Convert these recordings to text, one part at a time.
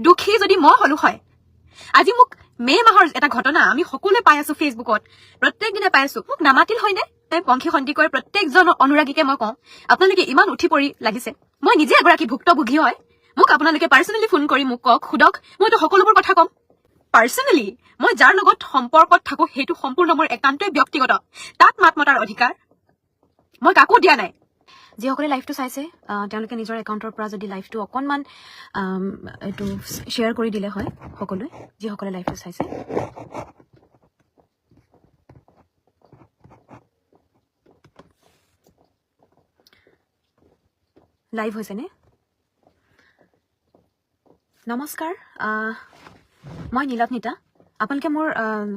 দুখী যদি মই হলো হয় আজি মোক মে মাহৰ এটা ঘটনা আমি সকলোৱে পাই আছো ফেচবুকত প্ৰত্যেক দিনে পাই আছো মোক নামাতিল হয়নে পংখী সন্দিকৈ প্ৰত্যেকজন অনুৰাগীকে মই কওঁ আপোনালোকে ইমান উঠি পৰি লাগিছে মই নিজে এগৰাকী ভুক্তভোগী হয় মোক আপোনালোকে পাৰ্চনেলি ফোন কৰি মোক কওক সুধক মইতো সকলোবোৰ কথা কম পাৰ্চনেলি মই যাৰ লগত সম্পৰ্কত থাকো সেইটো সম্পূৰ্ণ মোৰ একান্তই ব্যক্তিগত তাত মাত মতাৰ অধিকাৰ মই কাকো দিয়া নাই যিসকলে লাইভটো চাইছে তেওঁলোকে নিজৰ একাউণ্টৰ পৰা যদি লাইভটো অকণমান এইটো শ্বেয়াৰ কৰি দিলে হয় সকলোৱে যিসকলে লাইভটো চাইছে লাইভ হৈছেনে নমস্কাৰ মই নীলকনিতা আপোনালোকে মোৰ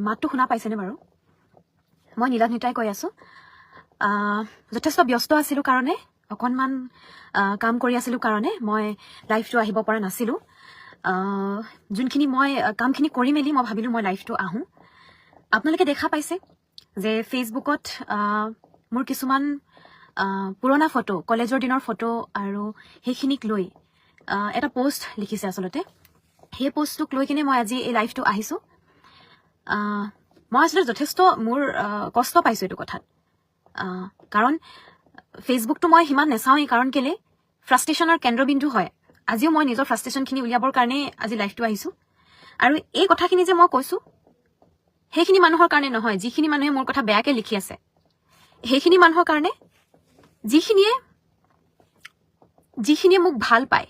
মাতটো শুনা পাইছেনে বাৰু মই নীলকনিতাই কৈ আছোঁ যথেষ্ট ব্যস্ত আছিলোঁ কাৰণে অকণমান কাম কৰি আছিলোঁ কাৰণে মই লাইভটো আহিব পৰা নাছিলোঁ যোনখিনি মই কামখিনি কৰি মেলি মই ভাবিলোঁ মই লাইভটো আহোঁ আপোনালোকে দেখা পাইছে যে ফেচবুকত মোৰ কিছুমান পুৰণা ফটো কলেজৰ দিনৰ ফটো আৰু সেইখিনিক লৈ এটা পোষ্ট লিখিছে আচলতে সেই পোষ্টটোক লৈ কিনে মই আজি এই লাইভটো আহিছোঁ মই আচলতে যথেষ্ট মোৰ কষ্ট পাইছোঁ এইটো কথাত কাৰণ ফেচবুকটো মই সিমান নেচাওঁৱেই কাৰণ কেলে ফ্ৰাষ্ট্ৰেশ্যনৰ কেন্দ্ৰবিন্দু হয় আজিও মই নিজৰ ফ্ৰাষ্ট্ৰেশ্যনখিনি উলিয়াবৰ কাৰণে আজি লাইভটো আহিছোঁ আৰু এই কথাখিনি যে মই কৈছোঁ সেইখিনি মানুহৰ কাৰণে নহয় যিখিনি মানুহে মোৰ কথা বেয়াকৈ লিখি আছে সেইখিনি মানুহৰ কাৰণে যিখিনিয়ে মোক ভাল পায়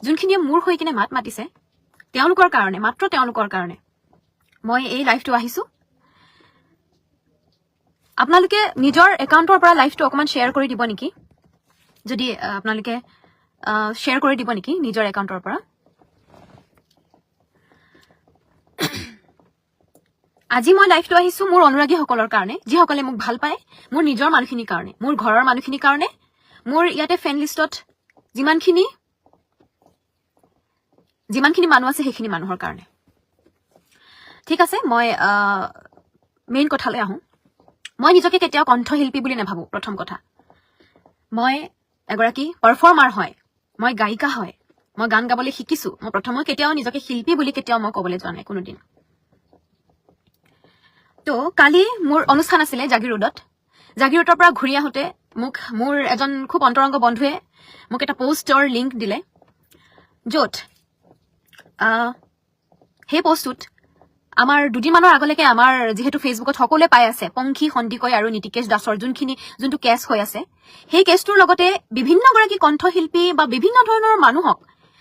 যোনখিনিয়ে মোৰ হৈ কিনে মাত মাতিছে তেওঁলোকৰ কাৰণে মাত্ৰ তেওঁলোকৰ কাৰণে মই এই লাইভটো আহিছোঁ আপোনালোকে নিজৰ একাউণ্টৰ পৰা লাইভটো অকণমান শ্বেয়াৰ কৰি দিব নেকি যদি আপোনালোকে শ্বেয়াৰ কৰি দিব নেকি নিজৰ একাউণ্টৰ পৰা আজি মই লাইভটো আহিছোঁ মোৰ অনুৰাগীসকলৰ কাৰণে যিসকলে মোক ভাল পায় মোৰ নিজৰ মানুহখিনিৰ কাৰণে মোৰ ঘৰৰ মানুহখিনিৰ কাৰণে মোৰ ইয়াতে ফ্ৰেণ্ড লিষ্টত যিমানখিনি মানুহ আছে সেইখিনি মানুহৰ কাৰণে ঠিক আছে মই মেইন কথালৈ আহোঁ মই নিজকে কেতিয়াও কণ্ঠশিল্পী বুলি নাভাবোঁ প্ৰথম কথা মই এগৰাকী পাৰফৰ্মাৰ হয় মই গায়িকা হয় মই গান গাবলৈ শিকিছোঁ মই কেতিয়াও নিজকে শিল্পী বুলি কেতিয়াও মই ক'বলৈ যোৱা নাই কোনোদিন তো কালি মোৰ অনুষ্ঠান আছিলে জাগিৰোডৰ পৰা ঘূৰি আহোঁতে মোৰ এজন খুব অন্তৰংগ বন্ধুৱে মোক এটা পোষ্টৰ লিংক দিলে য'ত সেই পোষ্টটোত আমাৰ দুদিনমানৰ আগলৈকে আমাৰ যিহেতু ফেচবুকত সকলোৱে পাই আছে পংখী সন্দিকৈ আৰু নীতিকেশ দাসৰ যোনটো কেছ হৈ আছে সেই কেছটোৰ লগতে বিভিন্নগৰাকী কণ্ঠশিল্পী বা বিভিন্ন ধৰণৰ মানুহক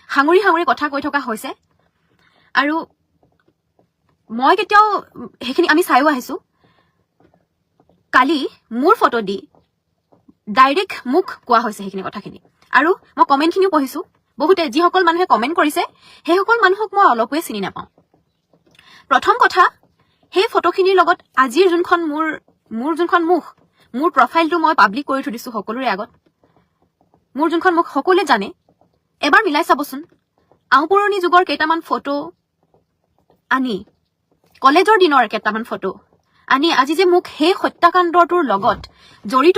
সাঙুৰি কথা কৈ থকা হৈছে আৰু মই কেতিয়াও সেইখিনি আমি চাইও আহিছোঁ কালি মোৰ ফটো দি ডাইৰেক্ট মোক কোৱা হৈছে সেইখিনি কথাখিনি আৰু মই কমেণ্টখিনিও পঢ়িছোঁ বহুতে যিসকল মানুহে কমেণ্ট কৰিছে সেইসকল মানুহক মই অলপোৱে চিনি নাপাওঁ প্ৰথম কথা সেই ফটোখিনিৰ লগত আজিৰ যোনখন মোৰ যোনখন মুখ মোৰ প্ৰফাইলটো মই পাব্লিক কৰি থৈ দিছোঁ সকলোৰে আগত মোৰ যোনখন মুখ সকলোৱে জানে এবাৰ মিলাই চাবচোন আওপুৰণি যুগৰ কেইটামান ফটো আনি কলেজৰ দিনৰ কেইটামান ফটো আনি আজি যে মোক সেই হত্যাকাণ্ডটোৰ লগত জড়িত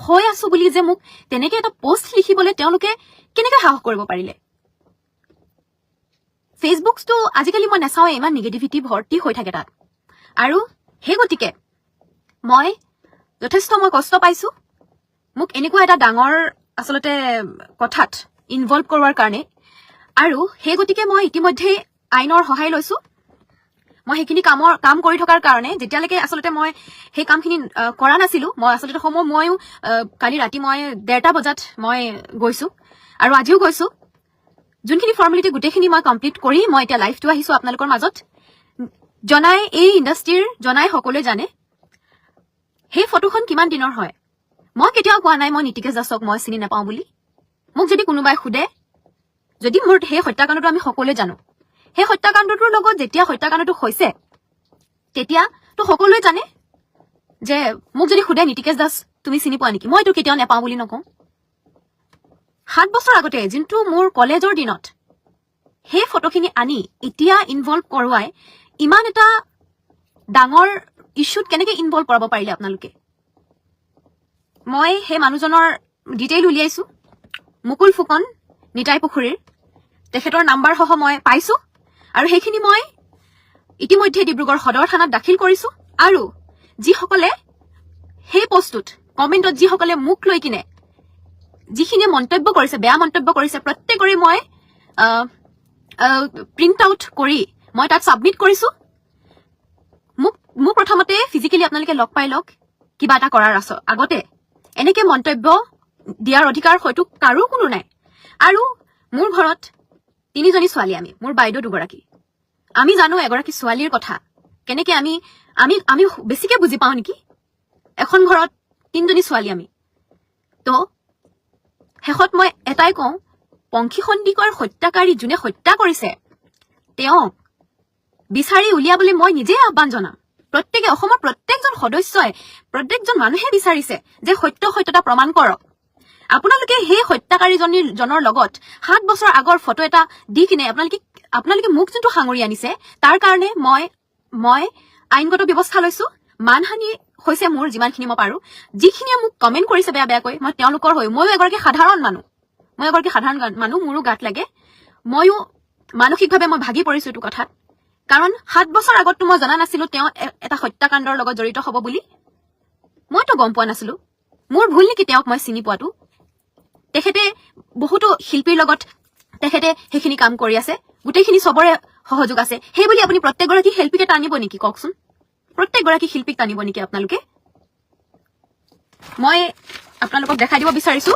হৈ আছো বুলি যে মোক তেনেকে এটা পোষ্ট লিখিবলৈ তেওঁলোকে কেনেকৈ সাহস কৰিব পাৰিলে ফেচবুকটো আজিকালি মই নাচাওঁৱে ইমান নিগেটিভিটি ভৰ্তি হৈ থাকে তাত আৰু সেই গতিকে মই যথেষ্ট কষ্ট পাইছোঁ মোক এনেকুৱা এটা ডাঙৰ আচলতে কথাত ইনভলভ কৰোৱাৰ কাৰণে আৰু সেই গতিকে মই ইতিমধ্যে আইনৰ সহায় লৈছোঁ মই সেইখিনি কাম কৰি থকাৰ কাৰণে যেতিয়ালৈকে আচলতে মই সেই কামখিনি কৰা নাছিলোঁ মই আচলতে ময়ো কালি ৰাতি মই 1:30 বজাত মই গৈছোঁ আৰু আজিও গৈছোঁ যোনখিনি ফৰ্মেলিটি গোটেইখিনি মই কমপ্লিট কৰি মই এতিয়া লাইভটো আহিছোঁ আপোনালোকৰ মাজত এই ইণ্ডাষ্ট্ৰীৰ সকলোৱে জানে সেই ফটোখন কিমান দিনৰ হয় মই কেতিয়াও কোৱা নাই মই নীতিকেশ দাসক মই চিনি নাপাওঁ বুলি মোক যদি কোনোবাই সোধে যদি মোৰ সেই হত্যাকাণ্ডটো আমি সকলোৱে জানো সেই হত্যাকাণ্ডটোৰ লগত যেতিয়া হত্যাকাণ্ডটো হৈছে তেতিয়া তো সকলোৱে জানে যে মোক যদি সোধে নীতিকেশ দাস তুমি চিনি পোৱা নেকি মইতো কেতিয়াও নাপাওঁ বুলি নকওঁ 7 বছৰ আগতে যোনটো মোৰ কলেজৰ দিনত সেই ফটোখিনি আনি এতিয়া ইনভলভ কৰোৱাই ইমান এটা ডাঙৰ ইস্যুত কেনেকৈ ইনভলভ কৰাব পাৰিলে আপোনালোকে মই সেই মানুহজনৰ ডিটেইল উলিয়াইছোঁ মুকুল ফুকন নিতাই পুখুৰীৰ তেখেতৰ নাম্বাৰ সহ মই পাইছো আৰু সেইখিনি মই ইতিমধ্যে ডিব্ৰুগড় সদৰ থানাত দাখিল কৰিছো আৰু যিসকলে সেই পোষ্টটোত কমেণ্টত যিসকলে মোক লৈ কিনে যিখিনি মন্তব্য কৰিছে বেয়া মন্তব্য কৰিছে প্ৰত্যেকৰে মই প্ৰিণ্ট আউট কৰি মই তাত ছাবমিট কৰিছো মোক প্ৰথমতে ফিজিকেলি আপোনালোকে লগ পাই লওক কিবা এটা কৰাৰ আগতে এনেকে মন্তব্য দিয়াৰ অধিকাৰ হয়তো কাৰো কোনো নাই আৰু মোৰ ঘৰত 3জনী ছোৱালী আমি মোৰ বাইদেউ 2গৰাকী আমি জানো এগৰাকী ছোৱালীৰ কথা কেনেকে আমি আমি আমি বেছিকে বুজি পাওঁ নেকি এখন ঘৰত 3জনী ছোৱালী আমি তো শেষত মই এটাই কওঁ পংখী সন্দিকৰ হত্যাকাৰী যোনে হত্যা কৰিছে তেওঁ বিচাৰি উলিয়াবলৈ মই নিজে আহ্বান জনাম প্ৰত্যেকে অসমৰ প্ৰত্যেকজন সদস্যই প্ৰত্যেকজন মানুহে বিচাৰিছে যে সত্যতা প্ৰমাণ কৰক আপোনালোকে সেই হত্যাকাৰীজনৰ লগত 7 বছৰ আগৰ ফটো এটা দি কিনে আপোনালোকে মোক যোনটো সাঙুৰি আনিছে তাৰ কাৰণে মই আইনগত ব্যৱস্থা লৈছো মানহানি হৈছে মোৰ যিমানখিনি মই পাৰো যিখিনিয়ে মোক কমেণ্ট কৰিছে বেয়াকৈ মই তেওঁলোকৰ হৈ ময়ো এগৰাকী সাধাৰণ মানুহ মোৰো গাত লাগে ময়ো মানসিকভাৱে মই ভাগি পৰিছো এইটো কথাত কাৰণ 7 বছৰ আগততো মই জনা নাছিলো তেওঁ এটা হত্যাকাণ্ডৰ লগত জড়িত হ'ব বুলি মইতো গম পোৱা নাছিলো মোৰ ভুল নেকি তেওঁক মই চিনি পোৱাটো তেখেতে বহুতো শিল্পীৰ লগত তেখেতে সেইখিনি কাম কৰি আছে গোটেইখিনি সবৰে সহযোগ আছে সেই বুলি আপুনি প্ৰত্যেকগৰাকী শিল্পীকে টানিব নেকি কওকচোন প্ৰত্যেকগৰাকী শিল্পীক টানিব নেকি আপোনালোকে মই আপোনালোকক দেখাই দিব বিচাৰিছো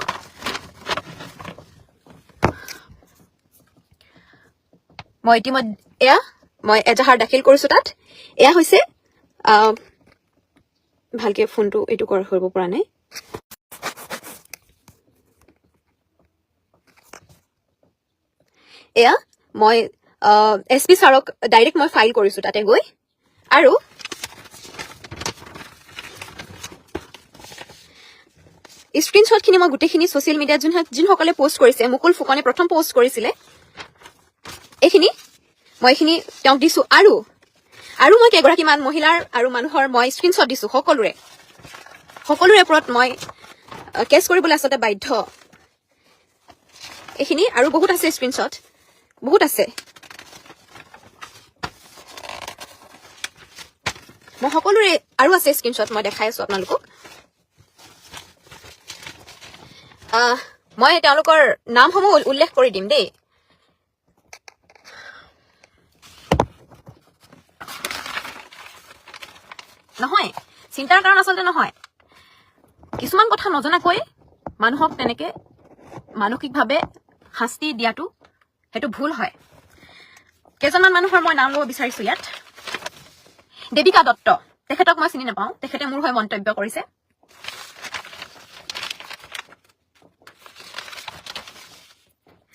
মই ইতিমধ্যে মই এজাহাৰ দাখিল কৰিছো তাত এয়া হৈছে ভালকে ফোনটো এইটো কৰিব পৰা নাই এয়া মই SP ছাৰক ডাইৰেক্ট মই ফাইল কৰিছো তাতে গৈ আৰু স্ক্ৰীনশ্বটখিনি মই গোটেইখিনি ছচিয়েল মিডিয়াত যোনসকলে পোষ্ট কৰিছে মুকুল ফুকনে প্ৰথম পোষ্ট কৰিছিলে এইখিনি মই এইখিনি তেওঁক দিছো আৰু মই কেইগৰাকীমান মহিলাৰ আৰু মানুহৰ মই স্ক্ৰীনশ্বট দিছো সকলোৰে ওপৰত মই কেছ কৰিবলৈ আচলতে বাধ্য এইখিনি আৰু বহুত আছে স্ক্ৰীনশ্বট বহুত আছে মই সকলোৰে আৰু আছে স্ক্ৰীনশ্বট মই দেখাই আছো আপোনালোকক মই তেওঁলোকৰ নামসমূহ উল্লেখ কৰি দিম দেই নহয় চিন্তাৰ কাৰণ আচলতে নহয় কিছুমান কথা নজনাকৈ মানুহক তেনেকে মানসিকভাৱে শাস্তি দিয়াটো সেইটো ভুল হয় কেইজনমান মানুহৰ মই নাম ল'ব বিচাৰিছো ইয়াত দেৱিকা দত্ত তেখেতক মই চিনি নাপাওঁ তেখেতে মোৰ হৈ মন্তব্য কৰিছে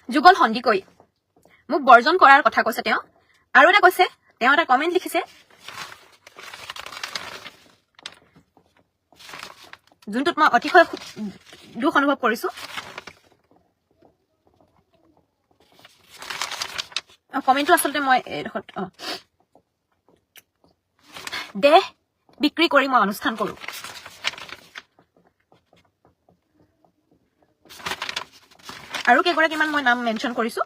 যুগল সন্দিকৈ মোক বৰ্জন কৰাৰ কথা কৈছে তেওঁ আৰু এটা কৈছে তেওঁ এটা কমেণ্ট লিখিছে যোনটোত মই অতিশয় দুখ অনুভৱ কৰিছো কমেণ্টটো আচলতে মই দেহ বিক্ৰী কৰি মই অনুষ্ঠান কৰো আৰু কেইগৰাকীমান মই নাম মেনশ্যন কৰিছো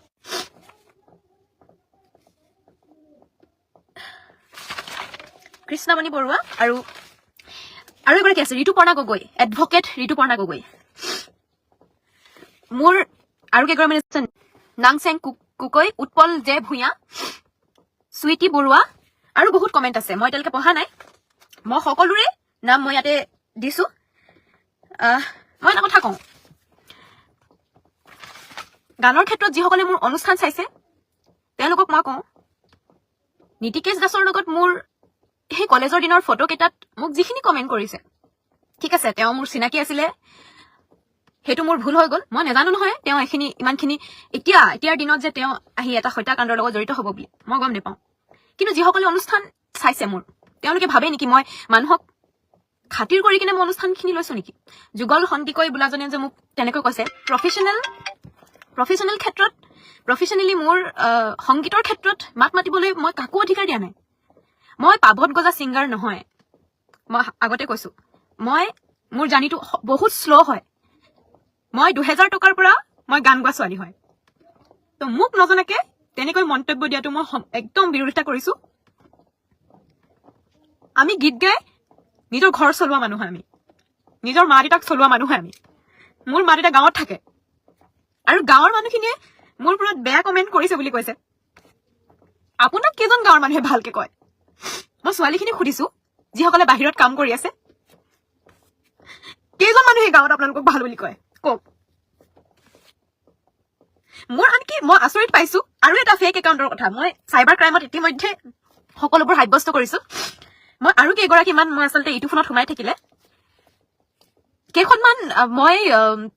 কৃষ্ণমণি বৰুৱা আৰু এগৰাকী আছে ঋতুপৰ্ণা গগৈ এডভকেট ঋতুপৰ্ণা গগৈ মোৰ আৰু কেইগৰাকীমান আছে নাংচেং কুকৈ উৎপল জে ভূঞা সুইটি বৰুৱা আৰু বহুত কমেণ্ট আছে মই এতিয়ালৈকে পঢ়া নাই মই সকলোৰে নাম মই ইয়াতে দিছো মই এটা কথা কওঁ গানৰ ক্ষেত্ৰত যিসকলে মোৰ অনুষ্ঠান চাইছে তেওঁলোকক মই কওঁ নীতিকেশ দাসৰ লগত মোৰ সেই কলেজৰ দিনৰ ফটো কেইটাত মোক যিখিনি কমেণ্ট কৰিছে ঠিক আছে তেওঁ মোৰ চিনাকি আছিলে সেইটো মোৰ ভুল হৈ গ'ল মই নাজানো নহয় তেওঁ এইখিনি ইমানখিনি এতিয়াৰ দিনত যে তেওঁ আহি এটা হত্যাকাণ্ডৰ লগত জড়িত হ'ব বুলি মই গম নাপাওঁ কিন্তু যিসকলে অনুষ্ঠান চাইছে মোৰ তেওঁলোকে ভাবে নেকি মই মানুহক খাতিৰ কৰি কিনে মই অনুষ্ঠানখিনি লৈছো নেকি যুগল সন্দিকৈ বোলাজনে যে মোক তেনেকৈ কৈছে প্ৰফেচনেল ক্ষেত্ৰত প্ৰফেচনেলি মোৰ সংগীতৰ ক্ষেত্ৰত মাত মাতিবলৈ মই কাকো অধিকাৰ দিয়া নাই মই পাভত গজা ছিংগাৰ নহয় মই আগতে কৈছো মোৰ জাৰ্নিটো বহুত শ্ল' হয় মই 2000 টকাৰ পৰা মই গান গোৱা ছোৱালী হয় তো মোক নজনাকে তেনেকৈ মন্তব্য দিয়াটো মই একদম বিৰোধিতা কৰিছো আমি গীত গাই নিজৰ ঘৰ চলোৱা মানুহ আমি নিজৰ মা দেউতাক চলোৱা মানুহ আমি মোৰ মা দেউতা গাঁৱত থাকে আৰু গাঁৱৰ মানুহখিনিয়ে মোৰ ওপৰত বেয়া কমেণ্ট কৰিছে বুলি কৈছে আপোনাক কেইজন গাঁৱৰ মানুহে ভালকে কয় মই ছোৱালীখিনিক সুধিছো যিসকলে বাহিৰত কাম কৰি আছে কেইজন মানুহে গাঁৱত আপোনালোকক ভাল বুলি কয় কওক মোৰ আনকি মই আচৰিত পাইছো আৰু এটা ফেক একাউণ্টৰ কথা মই চাইবাৰ ক্ৰাইমত ইতিমধ্যে সকলোবোৰ সাব্যস্ত কৰিছো মই আৰু কেইগৰাকীমান মই আচলতে ইটো ফোনত সোমাই থাকিলে কেইখনমান মই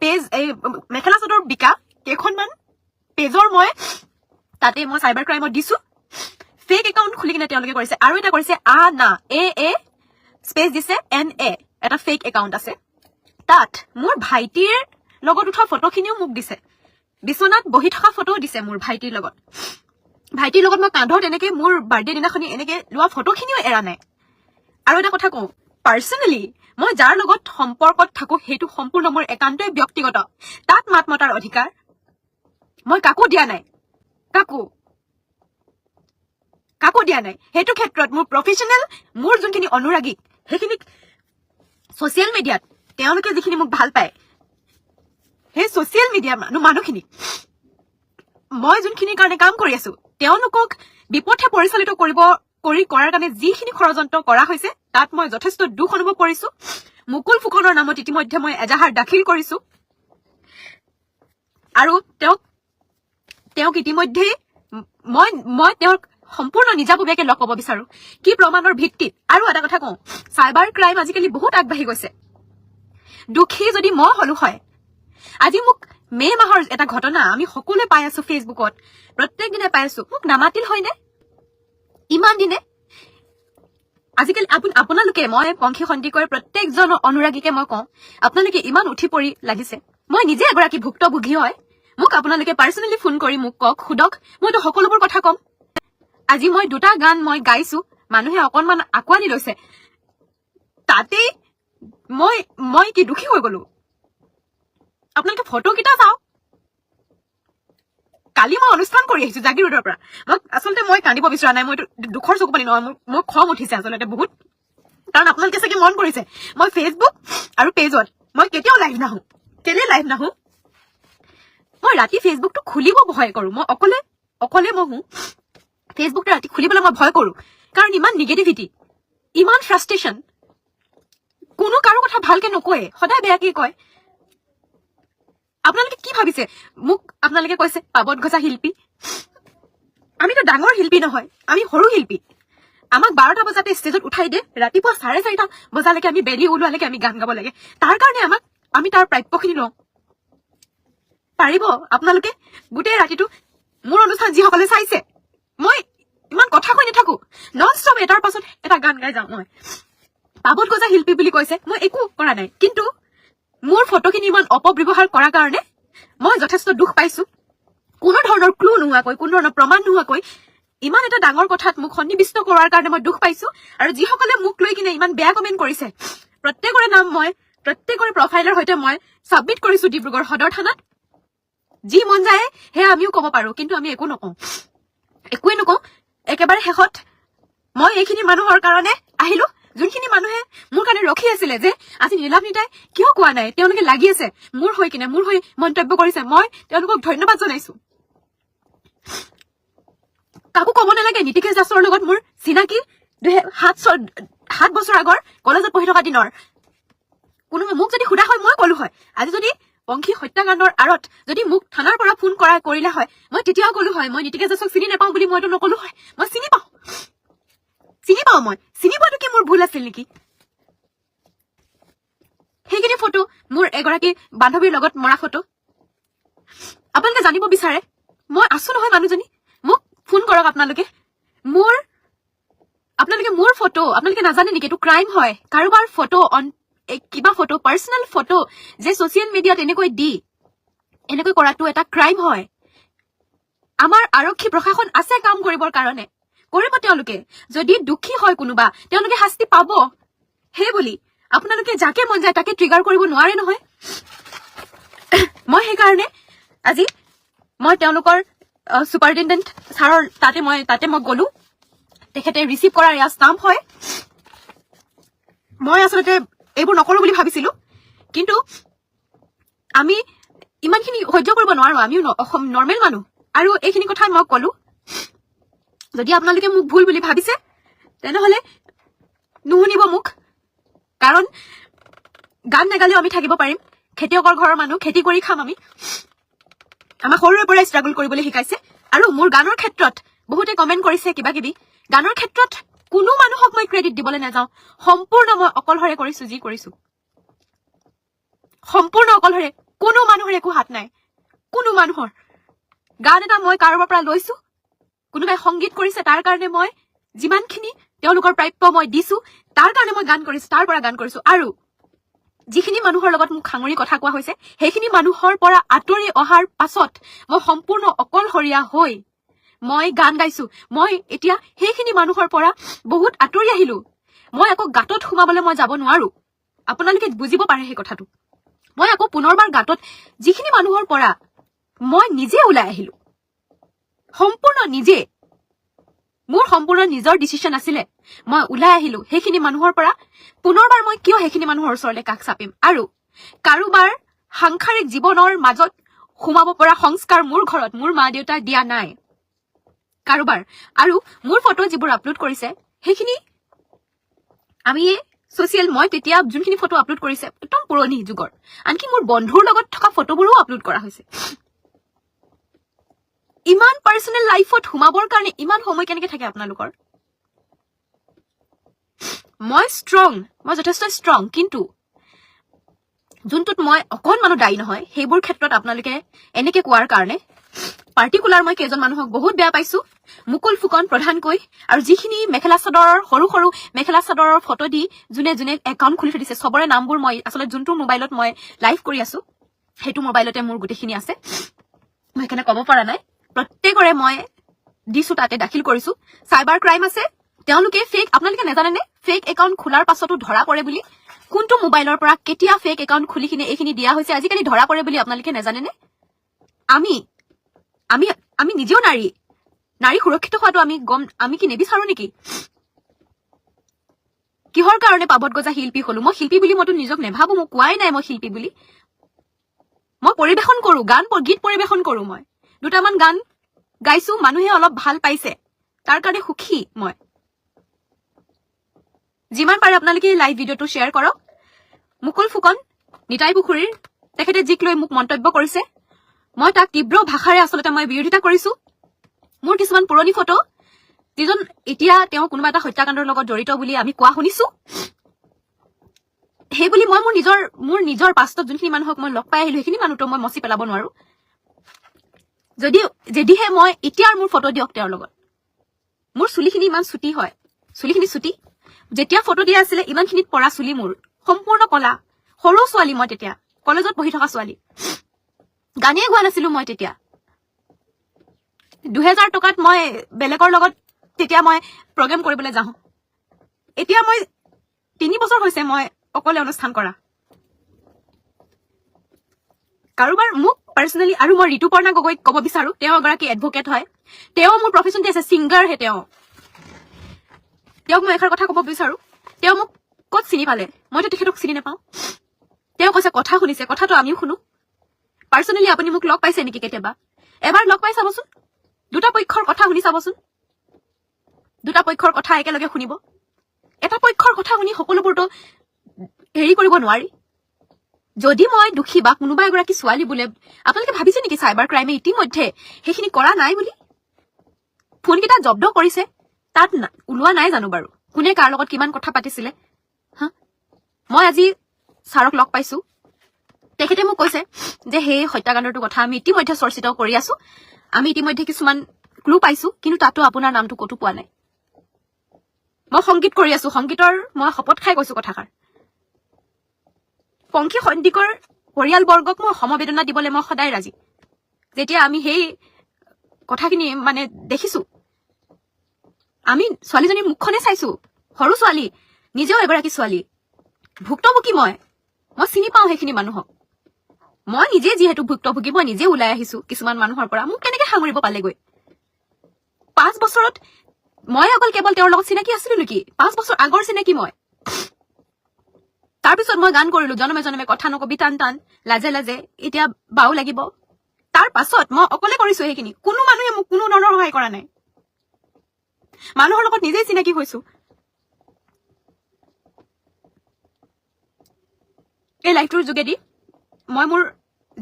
পেজ এই মেখেলা চাদৰ বিকা কেইখনমান পেজৰ মই তাতে মই চাইবাৰ ক্ৰাইমত দিছো ফেক একাউণ্ট খুলি কিনে তেওঁলোকে কৰিছে আৰু এটা কৰিছে না এ স্পেচ দিছে NA এটা ফেক একাউণ্ট আছে তাত মোৰ ভাইটিৰ লগত উঠা ফটোখিনিও মোক দিছে বিছনাত বহি থকা ফটোও দিছে মোৰ ভাইটিৰ লগত মই কান্ধত এনেকে মোৰ বাৰ্থডে দিনাখনি এনেকে লোৱা ফটোখিনিও এৰা নাই আৰু এটা কথা কওঁ পাৰ্চনেলি মই যাৰ লগত সম্পৰ্কত থাকো সেইটো সম্পূৰ্ণ মোৰ একান্তই ব্যক্তিগত তাত মাত মতাৰ অধিকাৰ মই কাকো দিয়া নাই কাকো দিয়া নাই সেইটো ক্ষেত্ৰত মোৰ প্ৰফেচনেল মোৰ যোনখিনি অনুৰাগী সেইখিনিক ছচিয়েল মিডিয়াত তেওঁলোকে যিখিনি মোক ভাল পায় সেই ছচিয়েল মিডিয়া মানুহখিনি মই যোনখিনিৰ কাৰণে কাম কৰি আছো তেওঁলোকক বিপথে পৰিচালিত কৰাৰ কাৰণে যিখিনি ষড়যন্ত্ৰ কৰা হৈছে তাত মই যথেষ্ট দুখ অনুভৱ কৰিছো মুকুল ফুকনৰ নামত ইতিমধ্যে মই এজাহাৰ দাখিল কৰিছো আৰু তেওঁক ইতিমধ্যে মই তেওঁক সম্পূৰ্ণ নিজাববীয়াকে লগ পাব বিচাৰো কি প্ৰমাণৰ ভিত্তিত আৰু এটা কথা কওঁ চাইবাৰ ক্ৰাইম আজিকালি বহুত আগবাঢ়ি গৈছে দুখী যদি মই হলো হয় আজি মোক মে মাহৰ এটা ঘটনা আমি সকলোৱে পাই আছো ফেচবুকত প্ৰত্যেক দিনে পাই আছো মোক নামাতিল হয়নে ইমান দিনে আজিকালি আপোনালোকে মই পংখী সন্দিকৈ প্ৰত্যেকজন অনুৰাগীকে মই কওঁ আপোনালোকে ইমান উঠি পৰি লাগিছে মই নিজে এগৰাকী ভুক্তভোগী হয় মোক আপোনালোকে পাৰ্চনেলি ফোন কৰি মোক কওক সোধক মইতো সকলোবোৰ কথা কম আজি মই দুটা গান মই গাইছো মানুহে অকনমান আঁকোৱালি লৈছে তাতেই মই কি দুখী হৈ গলো আপোনালোকে ফটোকেইটা চাওক কালি মই অনুষ্ঠান কৰি আহিছো জাগিৰোডৰ পৰা আচলতে মই কান্দিব বিচৰা নাই মইতো দুখৰ চকু পানী নহয় মোৰ খং উঠিছে আচলতে বহুত কাৰণ আপোনালোকে চাগে মন কৰিছে মই ফেচবুক আৰু পেজত মই কেতিয়াও লাইভ নাহো কেলে লাইভ নাহো মই ৰাতি ফেচবুকটো খুলিব ভয় কৰো মই অকলে মই হওঁ ফেচবুকটো ৰাতি খুলিবলৈ মই ভয় কৰো কাৰণ ইমান নিগেটিভিটি ইমান ফ্ৰাষ্ট্ৰেশ্যন কোনো কাৰো কথা ভালকে নকয়ে সদায় বেয়াকে কয় আপোনালোকে কি ভাবিছে মোক আপোনালোকে কৈছে পাবত গজা শিল্পী আমিতো ডাঙৰ শিল্পী নহয় আমি সৰু শিল্পী আমাক 12টা বজাতে ষ্টেজত উঠাই দিয়ে ৰাতিপুৱা 4:30 বজালৈকে আমি বেলি ওলোৱালৈকে আমি গান গাব লাগে তাৰ কাৰণে আমি তাৰ প্ৰাপ্যখিনি লওঁ পাৰিব আপোনালোকে গোটেই ৰাতিটো মোৰ অনুষ্ঠান যিসকলে চাইছে মই ইমান কথা কৈ নাথাকো নন ষ্টপ এটাৰ পাছত এটা গান গাই যাওঁ মই পাবত গজা শিল্পী বুলি কৈছে মই একো কৰা নাই কিন্তু মোৰ ফটোখিনি ইমান অপব্যৱহাৰ কৰাৰ কাৰণে মই যথেষ্ট দুখ পাইছো কোনো ধৰণৰ ক্লু নোহোৱাকৈ কোনো ধৰণৰ প্ৰমাণ নোহোৱাকৈ ইমান এটা ডাঙৰ কথাত মোক সন্নিবিষ্ট কৰাৰ কাৰণে মই দুখ পাইছো আৰু যিসকলে মোক লৈ কিনে ইমান বেয়া কমেণ্ট কৰিছে প্ৰত্যেকৰে নাম মই প্ৰত্যেকৰে প্ৰফাইলৰ সৈতে মই ছাবমিট কৰিছো ডিব্ৰুগড় সদৰ থানাত যি মন যায় সেয়া আমিও ক'ব পাৰো কিন্তু আমি একোৱে নকওঁ একেবাৰে শেষত মই এইখিনি মানুহৰ কাৰণে আহিলো যোনখিনি মানুহে মোৰ কাৰণে ৰখি আছিলে যে আজি নীলাভনীতাই কিয় কোৱা নাই তেওঁলোকে লাগি আছে মোৰ হৈ মন্তব্য কৰিছে মই তেওঁলোকক ধন্যবাদ জনাইছো কাকো ক'ব নালাগে নীতিকেশ দাসৰ লগত মোৰ চিনাকি 7 বছৰ আগৰ কলেজত পঢ়ি থকা দিনৰ কোনোবাই মোক যদি সোধা হয় মই ক'লো হয় আজি যদি পংখী হত্যাকাণ্ডৰ আঁৰত যদি মোক থানাৰ পৰা ফোন কৰিলে হয় মই তেতিয়াও ক'লো হয় মই নীতিকেশ দাসক চিনি নাপাওঁ বুলি মইতো নকলো হয় মই চিনি পাওঁ মই চিনি পোৱাটো কি মোৰ ভুল আছিল নেকি সেইখিনি ফটো মোৰ এগৰাকী বান্ধৱীৰ লগত মৰা ফটো আপোনালোকে জানিব বিচাৰে মই আছো নহয় মানুহজনী মোক ফোন কৰক আপোনালোকে মোৰ ফটো আপোনালোকে নাজানে নেকি এইটো ক্ৰাইম হয় কাৰোবাৰ ফটো কিবা ফটো পাৰ্চনেল ফটো যে ছচিয়েল মিডিয়াত এনেকৈ কৰাটো এটা ক্ৰাইম হয় আমাৰ আৰক্ষী প্ৰশাসন আছে কাম কৰিবৰ কাৰণে কৰিব তেওঁলোকে যদি দুখী হয় কোনোবা তেওঁলোকে শাস্তি পাব হে বুলি আপোনালোকে যাকে মন যায় তাকে ট্ৰিগাৰ কৰিব নোৱাৰে নহয় মই সেইকাৰণে আজি মই তেওঁলোকৰ ছুপাৰিনটেণ্ডেণ্ট ছাৰৰ তাতে মই গলো তেখেতে ৰিচিভ কৰাৰ এয়া ষ্টাম্প হয় মই আচলতে এইবোৰ নকৰো বুলি ভাবিছিলো কিন্তু আমি ইমানখিনি সহ্য কৰিব নোৱাৰো আমিও নৰ্মেল মানুহ আৰু এইখিনি কথা মই কলো যদি আপোনালোকে মোক ভুল বুলি ভাবিছে তেনেহলে নুশুনিব মোক কাৰণ গান নেগালেও আমি থাকিব পাৰিম খেতিয়কৰ ঘৰৰ মানুহ খেতি কৰি খাম আমি আমাক সৰুৰে পৰাই ষ্ট্ৰাগল কৰিবলৈ শিকাইছে আৰু মোৰ গানৰ ক্ষেত্ৰত বহুতে কমেণ্ট কৰিছে কিবা কিবি গানৰ ক্ষেত্ৰত কোনো মানুহক মই ক্ৰেডিট দিবলৈ নাযাওঁ সম্পূৰ্ণ মই অকলশৰে কৰিছো যি কৰিছো সম্পূৰ্ণ অকলশৰে কোনো মানুহৰ একো হাত নাই কোনো মানুহৰ গান এটা মই কাৰোবাৰ পৰা লৈছো কোনোবাই সংগীত কৰিছে তাৰ কাৰণে মই যিমানখিনি তেওঁলোকৰ প্ৰাপ্য মই দিছো তাৰ কাৰণে মই গান কৰিছো তাৰ পৰা গান কৰিছো আৰু যিখিনি মানুহৰ লগত মোক খাঙৰি কথা কোৱা হৈছে সেইখিনি মানুহৰ পৰা আঁতৰি অহাৰ পাছত মই সম্পূৰ্ণ অকলশৰীয়া হৈ মই গান গাইছো মই এতিয়া সেইখিনি মানুহৰ পৰা বহুত আঁতৰি আহিলো মই আকৌ গাঁতত সোমাবলৈ মই যাব নোৱাৰো আপোনালোকে বুজিব পাৰে সেই কথাটো মই আকৌ পুনৰবাৰ গাঁতত যিখিনি মানুহৰ পৰা মই নিজে ওলাই আহিলো সম্পূৰ্ণ নিজে মোৰ সম্পূৰ্ণ নিজৰ ডিচিশ্যন আছিলে মই ওলাই আহিলো সেইখিনি মানুহৰ পৰা পুনৰবাৰ মই কিয় সেইখিনি মানুহৰ ওচৰলৈ কাষ চাপিম আৰু কাৰোবাৰ সাংসাৰিক জীৱনৰ মাজত সোমাব পৰা সংস্কাৰ মোৰ ঘৰত মোৰ মা দেউতাই দিয়া নাই কাৰোবাৰ আৰু মোৰ ফটো যিবোৰ আপলোড কৰিছে সেইখিনি আমি ছচিয়েল মই তেতিয়া যোনখিনি ফটো আপলোড কৰিছে একদম পুৰণি যুগৰ আনকি মোৰ বন্ধুৰ লগত থকা ফটোবোৰো আপলোড কৰা হৈছে ইমান পাৰ্চনেল লাইফত সোমাবৰ কাৰণে ইমান সময় কেনেকে থাকে আপোনালোকৰ মই যথেষ্ট ষ্ট্ৰং কিন্তু যোনটোত মই অকণমানো দায়ী নহয় সেইবোৰ ক্ষেত্ৰত আপোনালোকে এনেকে কোৱাৰ কাৰণে পাৰ্টিকুলাৰ মই কেইজন মানুহক বহুত বেয়া পাইছো মুকুল ফুকন প্ৰধানকৈ আৰু যিখিনি মেখেলা চাদৰৰ সৰু সৰু মেখেলা চাদৰৰ ফটো দি যোনে একাউণ্ট খুলি থৈ দিছে চবৰে নামবোৰ মই আচলতে যোনটো মোবাইলত মই লাইভ কৰি আছো সেইটো মোবাইলতে মোৰ গোটেইখিনি আছে মই সেইকাৰণে ক'ব পৰা নাই প্ৰত্যেকৰে মই দিছো তাতে দাখিল কৰিছো চাইবাৰ ক্ৰাইম আছে তেওঁলোকে ফেক আপোনালোকে নাজানেনে ফেক একাউণ্ট খোলাৰ পাছতো ধৰা পৰে বুলি কোনটো মোবাইলৰ পৰা কেতিয়া ফেক একাউণ্ট খুলি কিনে এইখিনি দিয়া হৈছে আজিকালি ধৰা পৰে বুলি আপোনালোকে নাজানেনে আমি নিজেও নাৰী সুৰক্ষিত হোৱাটো আমি কি নিবিচাৰো নেকি কিহৰ কাৰণে পাবত গজা শিল্পী হলো মই শিল্পী বুলি মইতো নিজক নেভাবো মোক কোৱাই নাই মই শিল্পী বুলি মই পৰিবেশন কৰো গীত পৰিবেশন কৰো মই দুটামান গান গাইছো মানুহে অলপ ভাল পাইছে তাৰ কাৰণে সুখী মই যিমান পাৰে আপোনালোকে লাইভ ভিডিঅ'টো শ্বেয়াৰ কৰক মুকুল ফুকন নিতাই পুখুৰীৰ তেখেতে যিক লৈ মোক মন্তব্য কৰিছে মই তাক তীব্ৰ ভাষাৰে আচলতে মই বিৰোধিতা কৰিছো মোৰ কিছুমান পুৰণি ফটো যিজন এতিয়া তেওঁ কোনোবা এটা হত্যাকাণ্ডৰ লগত জড়িত বুলি আমি কোৱা শুনিছো সেই বুলি মই মোৰ নিজৰ পাষ্টত যোনখিনি মানুহক মই লগ পাই আহিলো সেইখিনি মানুহটো মই মচি পেলাব নোৱাৰো যদিহে মই এতিয়াৰ মোৰ ফটো দিয়ক তেওঁৰ লগত মোৰ চুলিখিনি ইমান চুটি হয় চুলিখিনি চুটি যেতিয়া ফটো দিয়া আছিলে ইমানখিনিত পৰা চুলি মোৰ সম্পূৰ্ণ কলা সৰু ছোৱালী মই তেতিয়া কলেজত পঢ়ি থকা ছোৱালী গানেই গোৱা নাছিলো মই তেতিয়া 2000 টকাত মই বেলেগৰ লগত তেতিয়া মই প্ৰগ্ৰেম কৰিবলৈ যাওঁ এতিয়া মই 3 বছৰ হৈছে মই অকলে অনুষ্ঠান কৰা কাৰোবাৰ মোক পাৰ্চনেলি আৰু মই ঋতুপৰ্ণা গগৈক ক'ব বিচাৰো তেওঁ এগৰাকী এডভকেট হয় তেওঁ মোৰ প্ৰফেশ্যনটো আছে ছিংগাৰ হে তেওঁক মই এষাৰ কথা ক'ব বিচাৰো তেওঁ মোক ক'ত চিনি পালে মইতো তেখেতক চিনি নাপাওঁ তেওঁ কৈছে কথা শুনিছে কথাটো আমিও শুনো পাৰ্চনেলি আপুনি মোক লগ পাইছে নেকি কেতিয়াবা এবাৰ লগ পাই চাবচোন দুটা পক্ষৰ কথা শুনি চাবচোন দুটা পক্ষৰ কথা একেলগে শুনিব এটা পক্ষৰ কথা শুনি সকলোবোৰতো হেৰি কৰিব নোৱাৰি যদি মই দুখী বা কোনোবা এগৰাকী ছোৱালী বোলে আপোনালোকে ভাবিছে নেকি চাইবাৰ ক্ৰাইমে ইতিমধ্যে সেইখিনি কৰা নাই বুলি ফোনকেইটা জব্দ কৰিছে তাত ওলোৱা নাই জানো বাৰু কোনে কাৰ লগত কিমান কথা পাতিছিলে মই আজি ছাৰক লগ পাইছো তেখেতে মোক কৈছে যে সেই হত্যাকাণ্ডটোৰ কথা আমি ইতিমধ্যে চৰ্চিত কৰি আছো আমি ইতিমধ্যে কিছুমান ক্লু পাইছো কিন্তু তাতো আপোনাৰ নামটো ক'তো পোৱা নাই মই সংগীত কৰি আছো সংগীতৰ মই শপত খাই কৈছো কথাষাৰ পংখী সন্দিকৰ পৰিয়ালবৰ্গক মই সমবেদনা দিবলৈ মই সদায় ৰাজি যেতিয়া আমি সেই কথাখিনি মানে দেখিছো আমি ছোৱালীজনীৰ মুখখনে চাইছো সৰু ছোৱালী নিজেও এগৰাকী ছোৱালী ভুক্তভোগী মই চিনি পাওঁ সেইখিনি মানুহক মই নিজে যিহেতু ভুক্তভোগী, মই নিজে ওলাই আহিছো কিছুমান মানুহৰ পৰা, মোক কেনেকে সামৰিব পালেগৈ? 5 বছৰত মই অকল কেৱল তেওঁৰ লগত চিনাকি আছিলো নেকি? 5 বছৰ আগৰ চিনাকি মই। তাৰপিছত মই গান কৰিলো জনমে জনমে কথা নকবি টান টান, লাজে লাজে, এতিয়া বাও লাগিব। তাৰ পাছত মই অকলে কৰিছো সেইখিনি, কোনো মানুহে মোক কোনো ধৰণৰ সহায় কৰা নাই। মানুহৰ লগত নিজেই চিনাকি হৈছো। এই লাইভটোৰ যোগেদি মই মোৰ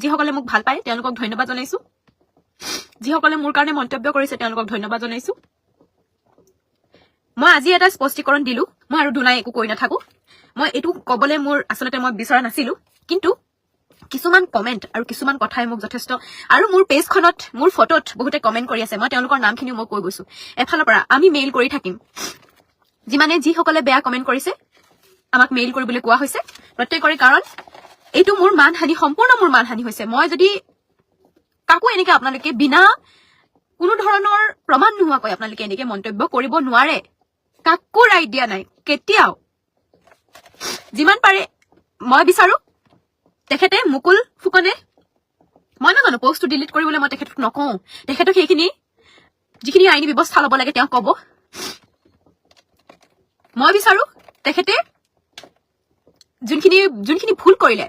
যিসকলে মোক ভাল পায় তেওঁলোকক ধন্যবাদ জনাইছো, যিসকলে মোৰ কাৰণে মন্তব্য কৰিছে তেওঁলোকক ধন্যবাদ জনাইছো। মই আজি এটা স্পষ্টীকৰণ দিলো, মই আৰু দুনাই একো কৈ নাথাকো। মই এইটো কবলৈ মোৰ আচলতে মই বিচৰা নাছিলো, কিন্তু কিছুমান কমেণ্ট আৰু কিছুমান কথাই মোক যথেষ্ট, আৰু মোৰ পেজখনত মোৰ ফটোত বহুতে কমেণ্ট কৰি আছে, মই তেওঁলোকৰ নামখিনিও মই কৈ গৈছো। এফালৰ পৰা আমি মেইল কৰি থাকিম, যিসকলে বেয়া কমেণ্ট কৰিছে আমাক মেইল কৰিবলৈ কোৱা হৈছে প্ৰত্যেকৰে, কাৰণ এইটো মোৰ মানহানি, সম্পূৰ্ণ মোৰ মানহানি হৈছে। মই যদি কাকো এনেকে আপোনালোকে বিনা কোনো ধৰণৰ প্ৰমাণ নোহোৱাকৈ আপোনালোকে এনেকে মন্তব্য কৰিব নোৱাৰে, কাকো ৰাইট দিয়া নাই কেতিয়াও। যিমান পাৰে মই বিচাৰো তেখেতে মুকুল ফুকনে, মই নাজানো পোষ্টটো ডিলিট কৰিবলৈ, মই তেখেতক নকওঁ, তেখেতক সেইখিনি যিখিনি আইনী ব্যৱস্থা ল'ব লাগে তেওঁ ক'ব। মই বিচাৰো তেখেতে যোনখিনি ভুল কৰিলে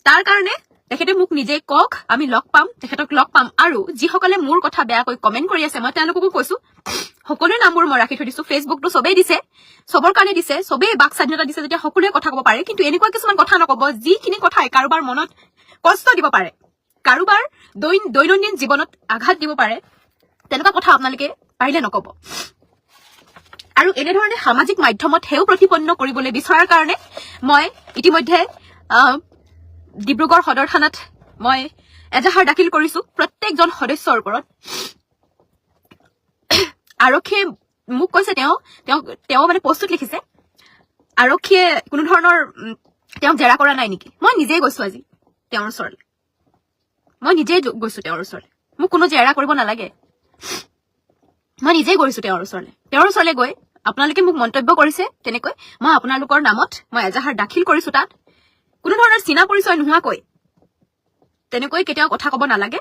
তাৰ কাৰণে তেখেতে মোক নিজে কওক, আমি লগ পাম, তেখেতক লগ পাম। আৰু যিসকলে মোৰ কথা বেয়াকৈ কমেণ্ট কৰি আছে মই তেওঁলোককো কৈছো, সকলোৰে নামবোৰ মই ৰাখি থৈ দিছো। ফেচবুকটো চবেই দিছে, চবৰ কাৰণে দিছে, চবেই বাক স্বাধীনতা দিছে, যেতিয়া সকলোৱে কথা ক'ব পাৰে, কিন্তু এনেকুৱা কিছুমান কথা নকব যিখিনি কথাই কাৰোবাৰ মনত কষ্ট দিব পাৰে, কাৰোবাৰ দৈনন্দিন জীৱনত আঘাত দিব পাৰে, তেনেকুৱা কথা আপোনালোকে পাৰিলে নকব। আৰু এনেধৰণে সামাজিক মাধ্যমত হেও প্ৰতিপন্ন কৰিবলৈ বিচৰাৰ কাৰণে মই ইতিমধ্যে ডিব্ৰুগড় সদৰ থানাত মই এজাহাৰ দাখিল কৰিছো প্ৰত্যেকজন সদস্যৰ ওপৰত। আৰক্ষীয়ে মোক কৈছে, তেওঁ মানে পোষ্টত লিখিছে আৰক্ষীয়ে কোনো ধৰণৰ তেওঁক জেৰা কৰা নাই নেকি। মই নিজেই গৈছো আজি তেওঁৰ ওচৰলৈ, মোক কোনো জেৰা কৰিব নালাগে, মই নিজেই গৈছো তেওঁৰ ওচৰলৈ গৈ আপোনালোকে মোক মন্তব্য কৰিছে তেনেকৈ, মই আপোনালোকৰ নামত মই এজাহাৰ দাখিল কৰিছো। তাত কোনো ধৰণৰ চিনা পৰিচয় নোহোৱাকৈ তেনেকৈ কেতিয়াও কথা কব নালাগে,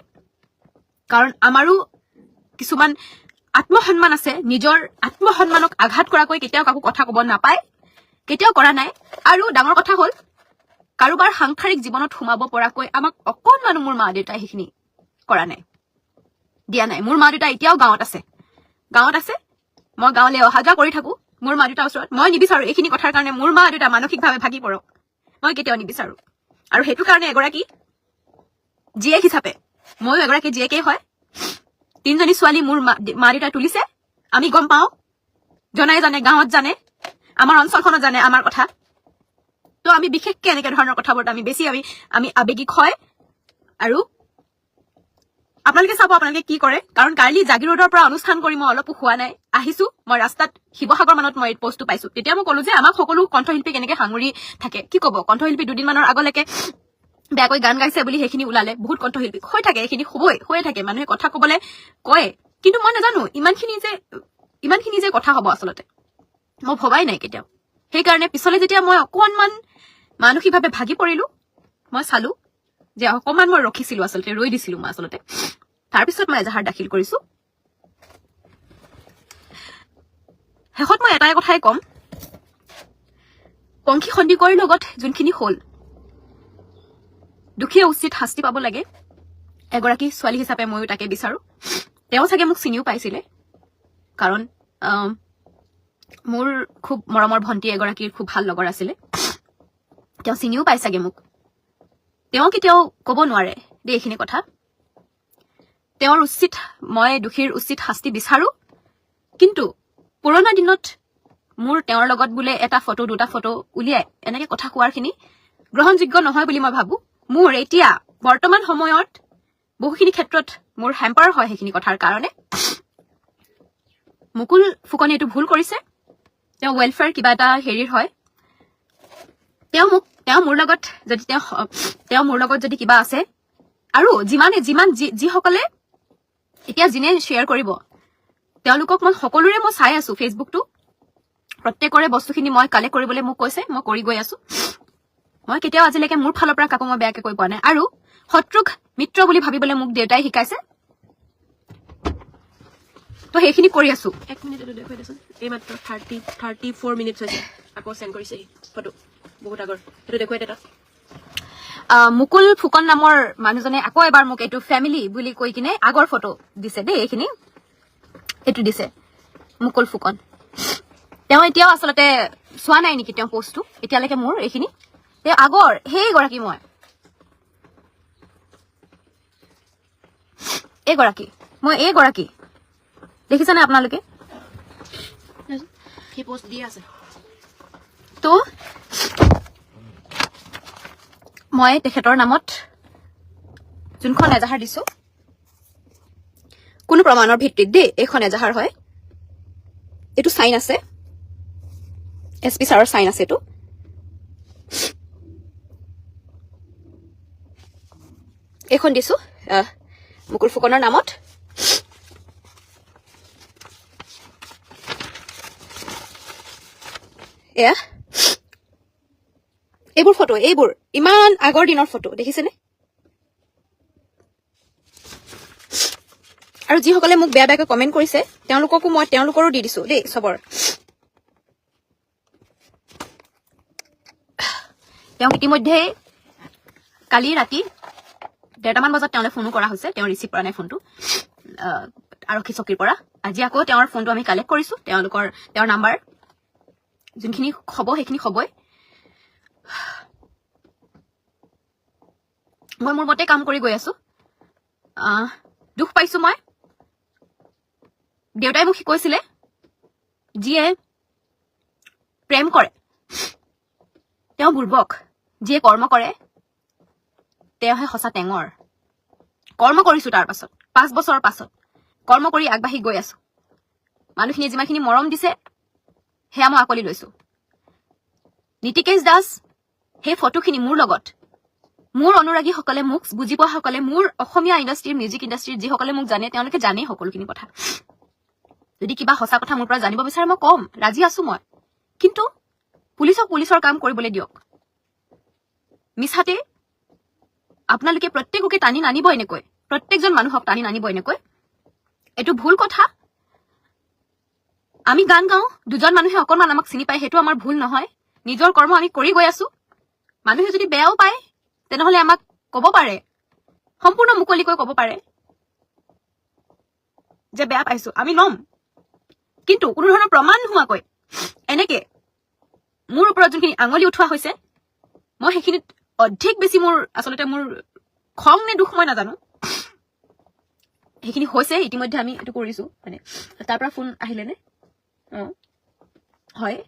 কাৰণ আমাৰো কিছুমান আত্মসন্মান আছে, নিজৰ আত্মসন্মানক আঘাত কৰাকৈ কেতিয়াও কাকো কথা কব নাপায়, কেতিয়াও কৰা নাই। আৰু ডাঙৰ কথা হ'ল কাৰোবাৰ সাংসাৰিক জীৱনত সোমাব পৰাকৈ আমাক অকণমানো মোৰ মা দেউতাই সেইখিনি কৰা নাই, দিয়া নাই। মোৰ মা দেউতা এতিয়াও গাঁৱত আছে, মই গাঁৱলৈ অহা যোৱা কৰি থাকো মোৰ মা দেউতাৰ ওচৰত। মই নিবিচাৰো এইখিনি কথাৰ কাৰণে মোৰ মা দেউতা মানসিকভাৱে ভাগি পৰক, মই কেতিয়াও নিবিচাৰো। আৰু সেইটো কাৰণে এগৰাকী জীয়েক হিচাপে ময়ো এগৰাকী জীয়েকেই হয়। 3জনী ছোৱালী মোৰ মা দেউতাই তুলিছে, আমি গম পাওঁ, জনাই জানে, গাঁৱত জানে, আমাৰ অঞ্চলখনত জানে আমাৰ কথা। তো আমি বিশেষকে এনেকে ধৰণৰ কথাবোৰত আমি বেছি আমি আবেগিক হয়। আৰু আপোনালোকে চাব আপোনালোকে কি কৰে, কাৰণ কালি জাগিৰোডৰ পৰা অনুষ্ঠান কৰি মই অলপো হোৱা নাই, আহিছো মই ৰাস্তাত শিৱসাগৰ মানত মই এই পোষ্টটো পাইছো। তেতিয়া মই কলো যে আমাক সকলো কণ্ঠশিল্পীক এনেকে সাঙুৰি থাকে, কি কব, কণ্ঠশিল্পী দুদিনমানৰ আগলৈকে বেয়াকৈ গান গাইছে বুলি সেইখিনি ওলালে, বহুত কণ্ঠশিল্পী হৈ থাকে, এইখিনি হৈয়ে থাকে, মানুহে কথা কবলৈ কয়, কিন্তু মই নাজানো ইমানখিনি যে কথা হব আচলতে মই ভবাই নাই কেতিয়াও। সেইকাৰণে পিছলে যেতিয়া মই অকণমান মানসিকভাৱে ভাগি পৰিলো, মই চালো যে অকণমান মই ৰখিছিলো, আচলতে ৰৈ দিছিলো মই আচলতে। তাৰপিছত মই এজাহাৰ দাখিল কৰিছো। শেষত মই এটাই কথাই কম, পংখী সন্দিকৈৰ লগত যোনখিনি হল, দুখীয়ে উচিত শাস্তি পাব লাগে। এগৰাকী ছোৱালী হিচাপে ময়ো তাকে বিচাৰো। তেওঁ চাগে মোক চিনিও পাইছিলে, কাৰণ মোৰ খুব মৰমৰ ভণ্টি এগৰাকীৰ খুব ভাল লগৰ আছিলে, তেওঁ চিনিও পাই চাগে মোক। তেওঁ কেতিয়াও কব নোৱাৰে দেই এইখিনি কথা। মই দোষীৰ উচিত শাস্তি বিচাৰো, কিন্তু পুৰণা দিনত মোৰ তেওঁৰ লগত বোলে এটা ফটো দুটা ফটো উলিয়াই এনেকে কথা কোৱাৰখিনি গ্ৰহণযোগ্য নহয় বুলি মই ভাবো। মোৰ এতিয়া বৰ্তমান সময়ত বহুখিনি ক্ষেত্ৰত মোৰ হেম্পাৰ হয় সেইখিনি কথাৰ কাৰণে। মুকুল ফুকনে এইটো ভুল কৰিছে, তেওঁ ৱেলফেয়াৰ কিবা এটা হেৰিৰ হয়, তেওঁ মোৰ লগত যদি কিবা আছে, আৰু যিসকলে এতিয়া যিনে শ্বেয়াৰ কৰিব তেওঁলোকক মই সকলোৰে মই চাই আছো, ফেচবুকটো প্ৰত্যেকৰে বস্তুখিনি মই কালেক্ট কৰিবলৈ মোক কৈছে, মই কৰি গৈ আছো। মই কেতিয়াও আজিলৈকে মোৰ ফালৰ পৰা কাকো মই বেয়াকে কৈ পোৱা নাই আৰু শত্ৰুক মিত্ৰ বুলি ভাবিবলৈ মোক দেউতাই শিকাইছে তো সেইখিনি কৰি আছো 1 মিনিট দেখুৱাই দেচোন এই মাত্ৰ 34 মিনিটছ হৈছে আকৌ সেন্ড কৰিছে ফটো বহুত আগৰ এটো দেখুৱাই দেতা মুকুল ফুকন নামৰ মানুহজনে আকৌ এবাৰ মোক এইটো ফ্যামিলি বুলি কৈ কিনে আগৰ ফটো দিছে দেই এইখিনি এইটো দিছে মুকুল ফুকন তেওঁ এতিয়াও আসলতে সোৱা নাই নেকি তেওঁ পোষ্টটো এতিয়ালৈকে মোৰ এইখিনি তেওঁ আগৰ হেই গৰাকী মই এই গৰাকী দেখিছানে আপোনালোকে হি পোষ্ট দি আছে তো মই তেখেতৰ নামত যোনখন এজাহাৰ দিছো কোনো প্ৰমাণৰ ভিত্তিত দেই এইখন এজাহাৰ হয় এইটো সাইন আছে এসপি ছাৰৰ সাইন আছে এইটো এইখন দিছো মুকুল ফুকনৰ নামত এয়া এইবোৰ ফটো এইবোৰ ইমান আগৰ দিনৰ ফটো দেখিছেনে আৰু যিসকলে মোক বেয়া বেয়াকৈ কমেন্ট কৰিছে তেওঁলোককো মই তেওঁলোকৰো দি দিছো দেই সবৰ তেওঁ ইতিমধ্যে কালি ৰাতি 1:30 বজাত তেওঁলৈ ফোনো কৰা হৈছে তেওঁ ৰিচিভ কৰা নাই ফোনটো আৰক্ষী চকীৰ পৰা আজি আকৌ তেওঁৰ ফোনটো আমি কালেক্ট কৰিছো তেওঁৰ নাম্বাৰ যোনখিনি খব সেইখিনি খবই মই মোৰ মতে কাম কৰি গৈ আছো দুখ পাইছো মই দেউতাই মোক শিকাইছিলে যিয়ে প্ৰেম কৰে তেওঁ বুৰ্বক যিয়ে কৰ্ম কৰে তেওঁহে সঁচা টেঙৰ কৰ্ম কৰিছো তাৰ পাছত 5 বছৰৰ পাছত কৰ্ম কৰি আগবাঢ়ি গৈ আছো মানুহখিনি যিমানখিনি মৰম দিছে হেয়া মই আকলি লৈছো নীতিকেশ দাস সেই ফটোখিনি মোৰ লগত মোৰ অনুৰাগীসকলে মোক বুজি পোৱা সকলে মোৰ অসমীয়া ইণ্ডাষ্ট্ৰীৰ মিউজিক ইণ্ডাষ্ট্ৰীৰ যিসকলে মোক জানে তেওঁলোকে জানেই সকলোখিনি কথা যদি কিবা সঁচা কথা মোৰ পৰা জানিব বিচাৰে মই কম ৰাজি আছো মই কিন্তু পুলিচৰ কাম কৰিবলৈ দিয়ক মিছাতে আপোনালোকে প্ৰত্যেককে টানি নানিব এনেকৈ প্ৰত্যেকজন মানুহক টানি নানিব এনেকৈ এটো ভুল কথা আমি গান গাও দুজন মানুহে অকনমান আমাক চিনি পায় হেতু আমাৰ ভুল নহয় নিজৰ কৰ্ম আমি কৰি গৈ আছো মানুহে যদি বেয়াও পায় তেনেহলে আমাক কব পাৰে সম্পূৰ্ণ মুকলিকৈ কব পাৰে যে বেয়া পাইছো আমি লম কিন্তু কোনো ধৰণৰ প্ৰমাণ নোহোৱাকৈ এনেকে মোৰ ওপৰত যোনখিনি আঙুলি উঠোৱা হৈছে মই সেইখিনিত অধিক বেছি মোৰ আসলতে মোৰ খং নে দুখ মই নাজানো সেইখিনি হৈছে ইতিমধ্যে আমি এটো কৰিছো মানে তাৰ পৰা ফোন আহিলে নে হয়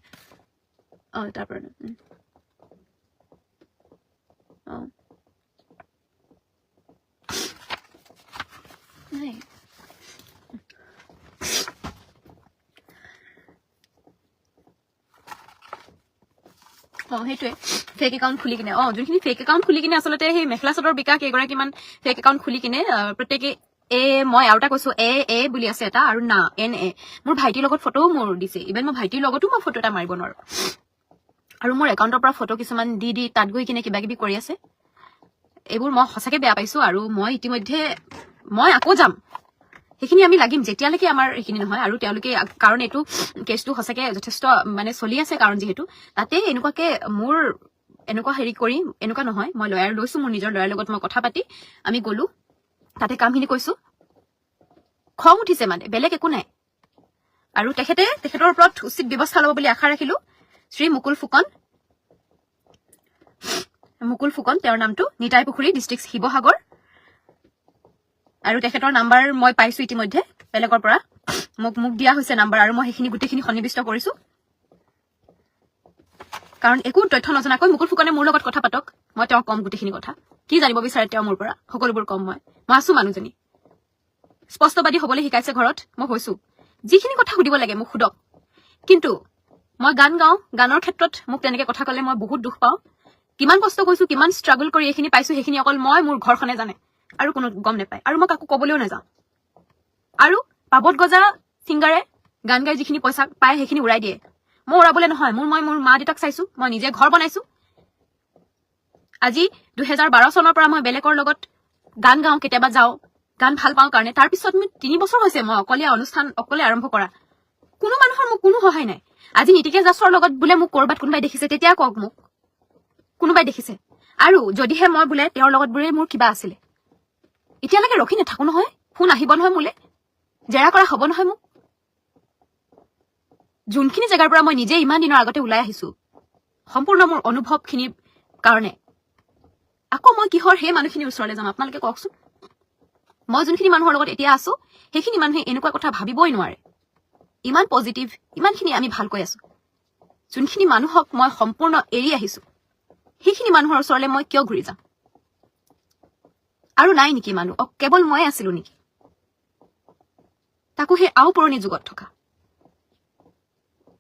তাৰ পৰা নাই সেইটোৱে ফেক একাউণ্ট খুলি কিনে যোনখিনি ফেক একাউণ্ট খুলি কিনে আচলতে সেই মেখেলা চাদৰ বিকাশ কেইগৰাকীমান ফেক একাউণ্ট খুলি কিনে প্ৰত্যেকে মই আৰু এটা কৈছো এ বুলি আছে এটা আৰু না NA মোৰ ভাইটিৰ লগত ফটোও মোৰ দিছে ইভেন মোৰ ভাইটিৰ লগতো মই ফটো এটা মাৰিব নোৱাৰো আৰু মোৰ একাউণ্টৰ পৰা ফটো কিছুমান দি তাত গৈ কিনে কিবা কিবি কৰি আছে এইবোৰ মই সঁচাকে বেয়া পাইছো আৰু মই ইতিমধ্যে মই আকৌ যাম সেইখিনি আমি লাগিম যেতিয়ালৈকে আমাৰ এইখিনি নহয় আৰু তেওঁলোকে কাৰণ এইটো কেছটো সঁচাকে যথেষ্ট মানে চলি আছে কাৰণ যিহেতু তাতে এনেকুৱাকে মোৰ এনেকুৱা হেৰি কৰি এনেকুৱা নহয় মই লয়াৰ লৈছো মোৰ নিজৰ লয়াৰ লগত মই কথা পাতি আমি গলো তাতে কামখিনি কৈছো খং উঠিছে মানে বেলেগ একো নাই আৰু তেখেতৰ ওপৰত উচিত ব্যৱস্থা ল'ব বুলি আশা ৰাখিলো শ্ৰী মুকুল ফুকন তেওঁৰ নামটো নিতাই পুখুৰী ডিষ্ট্ৰিক্ট শিৱসাগৰ আৰু তেখেতৰ নাম্বাৰ মই পাইছো ইতিমধ্যে বেলেগৰ পৰা মোক দিয়া হৈছে নাম্বাৰ আৰু মই সেইখিনি গোটেইখিনি সন্নিবিষ্ট কৰিছো কাৰণ একো তথ্য নজনাকৈ মুকুল ফুকনে মোৰ লগত কথা পাতক মই তেওঁ কম গোটেইখিনি কথা কি জানিব বিচাৰে তেওঁ মোৰ পৰা সকলোবোৰ কম মই আছো মানুহজনী স্পষ্টবাদী হ'বলৈ শিকাইছে ঘৰত মই হৈছো যিখিনি কথা সুধিব লাগে মোক সুধক কিন্তু মই গান গাও গানৰ ক্ষেত্ৰত মোক তেনেকে কথা ক'লে মই বহুত দুখ পাওঁ কিমান কষ্ট কৰিছো কিমান ষ্ট্ৰাগল কৰি এইখিনি পাইছো সেইখিনি অকল মই মোৰ ঘৰখনে জানে আৰু কোনো গম নাপায় আৰু মই কাকো ক'বলৈও নাযাওঁ আৰু পাবত গজা সিংগাৰে গান গাই যিখিনি পইচা পায় সেইখিনি উৰাই দিয়ে মই উৰাবলৈ নহয় মোৰ মা দেউতাক চাইছো মই নিজে ঘৰ বনাইছো আজি 2012 চনৰ পৰা মই বেলেগৰ লগত গান গাওঁ, কেতিয়াবা যাওঁ, গান ভাল পাওঁ কাৰণে। তাৰ পিছত মোৰ 3 বছৰ হৈছে মই অকলীয়া অনুষ্ঠান অকলে আৰম্ভ কৰা। কোনো মানুহৰ মোক কোনো সহায় নাই। আজি নীতিকে জাছৰ লগত বোলে মোক কৰবাত কোনোবাই দেখিছে, তেতিয়া কওক মোক কোনোবাই দেখিছে। আৰু যদিহে মই বোলে তেওঁৰ লগত বোলে মোৰ কিবা আছিলে, এতিয়ালৈকে ৰখি নাথাকো নহয়। ফোন আহিব নহয় মোলে, জেৰা কৰা হ'ব নহয় মোক। যোনখিনি জেগাৰ পৰা মই নিজে ইমান দিনৰ আগতে ওলাই আহিছো, সম্পূৰ্ণ মোৰ অনুভৱখিনিৰ কাৰণে, আকৌ মই কিহৰ সেই মানুহখিনিৰ ওচৰলৈ যাম আপোনালোকে কওকচোন। মই যোনখিনি মানুহৰ লগত এতিয়া আছো, সেইখিনি মানুহে এনেকুৱা কথা ভাবিবই নোৱাৰে। ইমান পজিটিভ, ইমানখিনি আমি ভালকৈ আছো। যোনখিনি মানুহক মই সম্পূৰ্ণ এৰি আহিছো, সেইখিনি মানুহৰ ওচৰলৈ মই কিয় ঘূৰি যাম? আৰু নাই নেকি মানুহ? কেৱল মই আছিলো নেকি? তাকো সেই পুৰণি যুগত থকা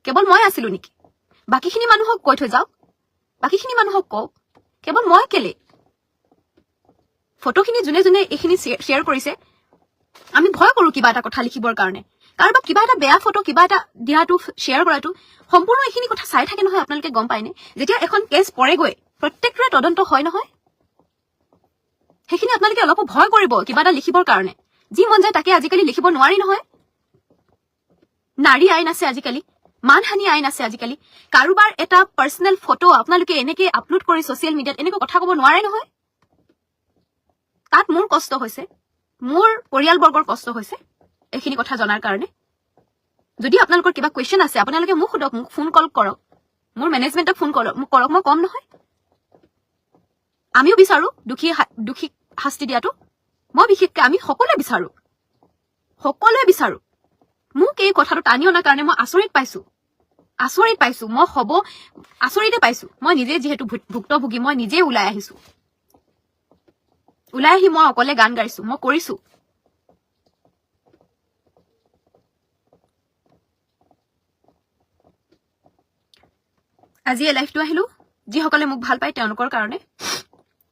কেৱল মই আছিলো নেকি? বাকীখিনি মানুহক কৈ থৈ যাওক, বাকীখিনি মানুহক কওক, কেৱল মই কেলে? ফটোখিনি যোনে যোনে এইখিনি শ্বেয়াৰ কৰিছে, আমি ভয় কৰো কিবা এটা কথা লিখিবৰ কাৰণে। কাৰোবাক কিবা এটা বেয়া ফটো কিবা এটা দিয়াটো, শ্বেয়াৰ কৰাটো, সম্পূৰ্ণ এইখিনি কথা চাই থাকে নহয়। আপোনালোকে গম পায়নে? যেতিয়া এখন কেছ পৰেগৈ, প্ৰত্যেকটোৰে তদন্ত হয় নহয়। সেইখিনি আপোনালোকে অলপো ভয় কৰিব কিবা এটা লিখিবৰ কাৰণে। যি মন যায় তাকে আজিকালি লিখিব নোৱাৰি নহয়। নাৰী আইন আছে আজিকালি, মানহানি আইন আছে আজিকালি। কাৰোবাৰ এটা পাৰ্চনেল ফটো আপোনালোকে এনেকে আপলোড কৰি ছচিয়েল মিডিয়াত এনেকৈ কথা ক'ব নোৱাৰে নহয়। তাত মোৰ কষ্ট হৈছে, মোৰ পৰিয়ালবৰ্গৰ কষ্ট হৈছে এইখিনি কথা জনাৰ কাৰণে। যদি আপোনালোকৰ কিবা কুৱেশ্যন আছে, আপোনালোকে মোক সোধক, মোক ফোন কল কৰক, মোৰ মেনেজমেণ্টক ফোন কৰক, মোক কৰক, মই কম নহয়। আমিও বিচাৰো দোষীক শাস্তি দিয়াটো। মই বিশেষকৈ আমি সকলোৱে বিচাৰো। মোক এই কথাটো টানি অনাৰ কাৰণে মই আচৰিত পাইছো। মই আচৰিতে পাইছো। মই নিজে যিহেতু ভুক্তভোগী, মই নিজে ওলাই আহিছো। ওলাই আহি মই অকলে গান গাইছো, মই কৰিছো। আজি এই লাইফটো আহিলো যিসকলে মোক ভাল পায় তেওঁলোকৰ কাৰণে।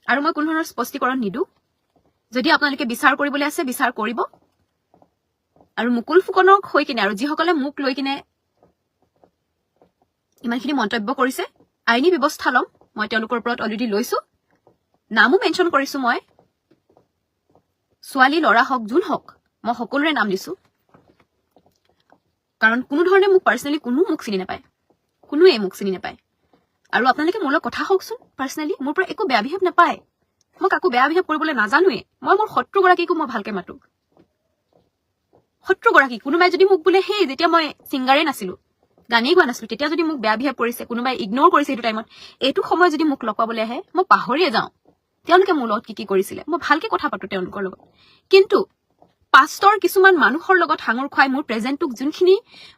আৰু মই কোনো ধৰণৰ স্পষ্টীকৰণ নিদো। যদি আপোনালোকে বিচাৰ কৰিবলৈ আছে, বিচাৰ কৰিব। আৰু মুকুল ফুকনক হৈ কিনে, আৰু যিসকলে মোক লৈ কিনে ইমানখিনি মন্তব্য কৰিছে, আইনী ব্যৱস্থা ল'ম। মই তেওঁলোকৰ ওপৰত অলৰেডি লৈছো, নামো মেনশ্যন কৰিছো। মই ছোৱালী ল'ৰা হওক যোন হওক, মই সকলোৰে নাম দিছো। কাৰণ কোনো ধৰণে মোক পাৰ্চনেলি মোক চিনি নাপায়, কোনোৱে মোক চিনি নাপায়। আৰু আপোনালোকে মোৰ লগত কথা হওকচোন পাৰ্চনেলি, মোৰ পৰা একো বেয়া বিহেভ নাপায়। মই কাকো বেয়া বিহেভ কৰিবলৈ নাজানোৱে। মই মোৰ শত্ৰুগৰাকীকো মই ভালকে মাতো। শত্ৰুগৰাকী কোনোবাই যদি মোক বোলে, সেই যেতিয়া মই ছিংগাৰে নাছিলো, গানেই গোৱা নাছিলো, তেতিয়া যদি মোক বেয়া বিহেভ কৰিছে, কোনোবাই ইগন'ৰ কৰিছে সেইটো টাইমত, এইটো সময় যদি মোক লগ পাবলৈ আহে, মই পাহৰিয়ে যাওঁ তেওঁলোকে মোৰ লগত কি কৰিছিলে। মই ভালকে কথা পাতো তেওঁলোকৰ লগত। কিন্তু পাষ্টৰ কিছুমান মানুহৰ লগত সাঙুৰ খুৱাই মোৰ প্ৰেজেণ্টটোক যোনখিনি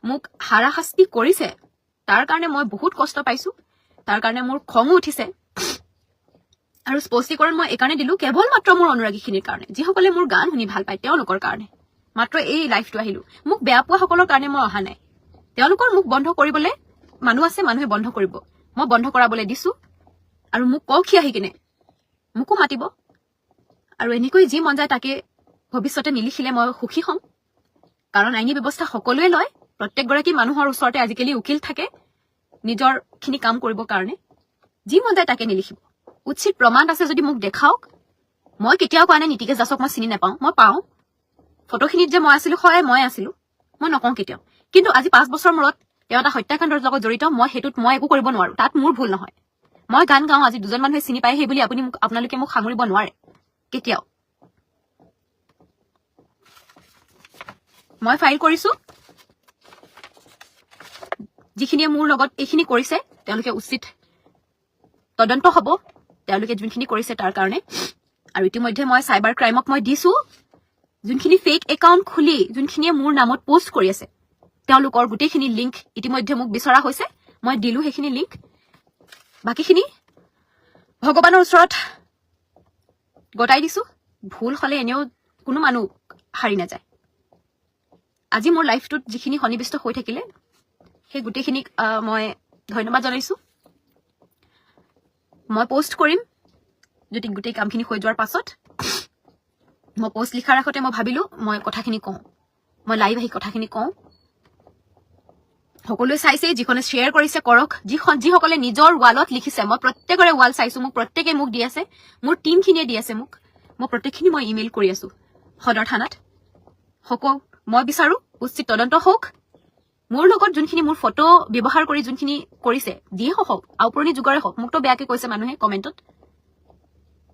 মোক হাৰাশাস্তি কৰিছে, তাৰ কাৰণে মই বহুত কষ্ট পাইছো। তাৰ কাৰণে মোৰ খঙো উঠিছে। আৰু স্পষ্টীকৰণ মই এইকাৰণে দিলো, কেৱল মাত্ৰ মোৰ অনুৰাগীখিনিৰ কাৰণে, যিসকলে মোৰ গান শুনি ভাল পায় তেওঁলোকৰ কাৰণে মাত্ৰ এই লাইফটো আহিলো। মোক বেয়া পোৱা সকলৰ কাৰণে মই অহা নাই। তেওঁলোকৰ মুখ বন্ধ কৰিবলৈ মানুহ আছে, মানুহে বন্ধ কৰিব। মই বন্ধ কৰাবলৈ দিছো। আৰু মোক কওক আহি কিনে, মোকো মাতিব। আৰু এনেকৈ যি মন যায় তাকে ভৱিষ্যতে নিলিখিলে মই সুখী হ'ম। কাৰণ আইনী ব্যৱস্থা সকলোৱে লয়। প্ৰত্যেকগৰাকী মানুহৰ ওচৰতে আজিকালি উকিল থাকে নিজৰ খিনি কাম কৰিবৰ কাৰণে। যি মন যায় তাকে নিলিখিব। উচিত প্ৰমাণ আছে যদি মোক দেখাওক। মই কেতিয়াও কোৱা নাই নীতিকে জাছক মই চিনি নাপাওঁ, মই পাওঁ। ফটোখিনিত যে মই আছিলো, হয় মই আছিলো, মই নকওঁ কেতিয়াও। কিন্তু আজি 5 বছৰ মূৰত তেওঁ এটা হত্যাকাণ্ডৰ লগত জড়িত, মই সেইটোত মই একো কৰিব নোৱাৰো। তাত মোৰ ভুল নহয়। মই গান গাওঁ, আজি 2জন মানুহে চিনি পায়, সেই বুলি আপোনালোকে মোক সাঙুৰিব নোৱাৰে কেতিয়াও। মই ফাইল কৰিছো। যিখিনিয়ে মোৰ লগত এইখিনি কৰিছে তেওঁলোকে উচিত তদন্ত হ'ব, তেওঁলোকে যোনখিনি কৰিছে তাৰ কাৰণে। আৰু ইতিমধ্যে মই চাইবাৰ ক্ৰাইমক মই দিছো। যোনখিনি ফেক একাউণ্ট খুলি যোনখিনিয়ে মোৰ নামত পোষ্ট কৰি আছে, তেওঁলোকৰ গোটেইখিনি লিংক ইতিমধ্যে মোক বিচৰা হৈছে। মই দিলো সেইখিনি লিংক। বাকীখিনি ভগৱানৰ ওচৰত গতাই দিছো। ভুল হলে এনেও কোনো মানুহ হাৰি নাযায়। আজি মোৰ লাইফটোত যিখিনি সন্নিৱিষ্ট হৈ থাকিলে, সেই গোটেইখিনিক মই ধন্যবাদ জনাইছো। মই পোষ্ট কৰিম যদি গোটেই কামখিনি হৈ যোৱাৰ পাছত। মই পোষ্ট লিখাৰ আগতে মই ভাবিলো মই কথাখিনি কওঁ, মই লাইভ আহি কথাখিনি কওঁ। সকলোৱে চাইছে, যিখনে শ্বেয়াৰ কৰিছে কৰক, যিসকলে নিজৰ ৱালত লিখিছে, মই প্ৰত্যেকৰে ৱাল চাইছো, মোক প্ৰত্যেকে মোক দি আছে, মোৰ টিমখিনিয়ে দি আছে মোক, মই প্ৰত্যেকখিনি মই ইমেইল কৰি আছো সদৰ থানাত। মই বিচাৰো উচিত তদন্ত হওক, মোৰ লগত যোনখিনি মোৰ ফটো ব্যৱহাৰ কৰি যোনখিনি কৰিছে দিয়ে হওক, আওপুৰণি যুগৰে হওক, মোকতো বেয়াকে কৈছে মানুহে কমেণ্টত।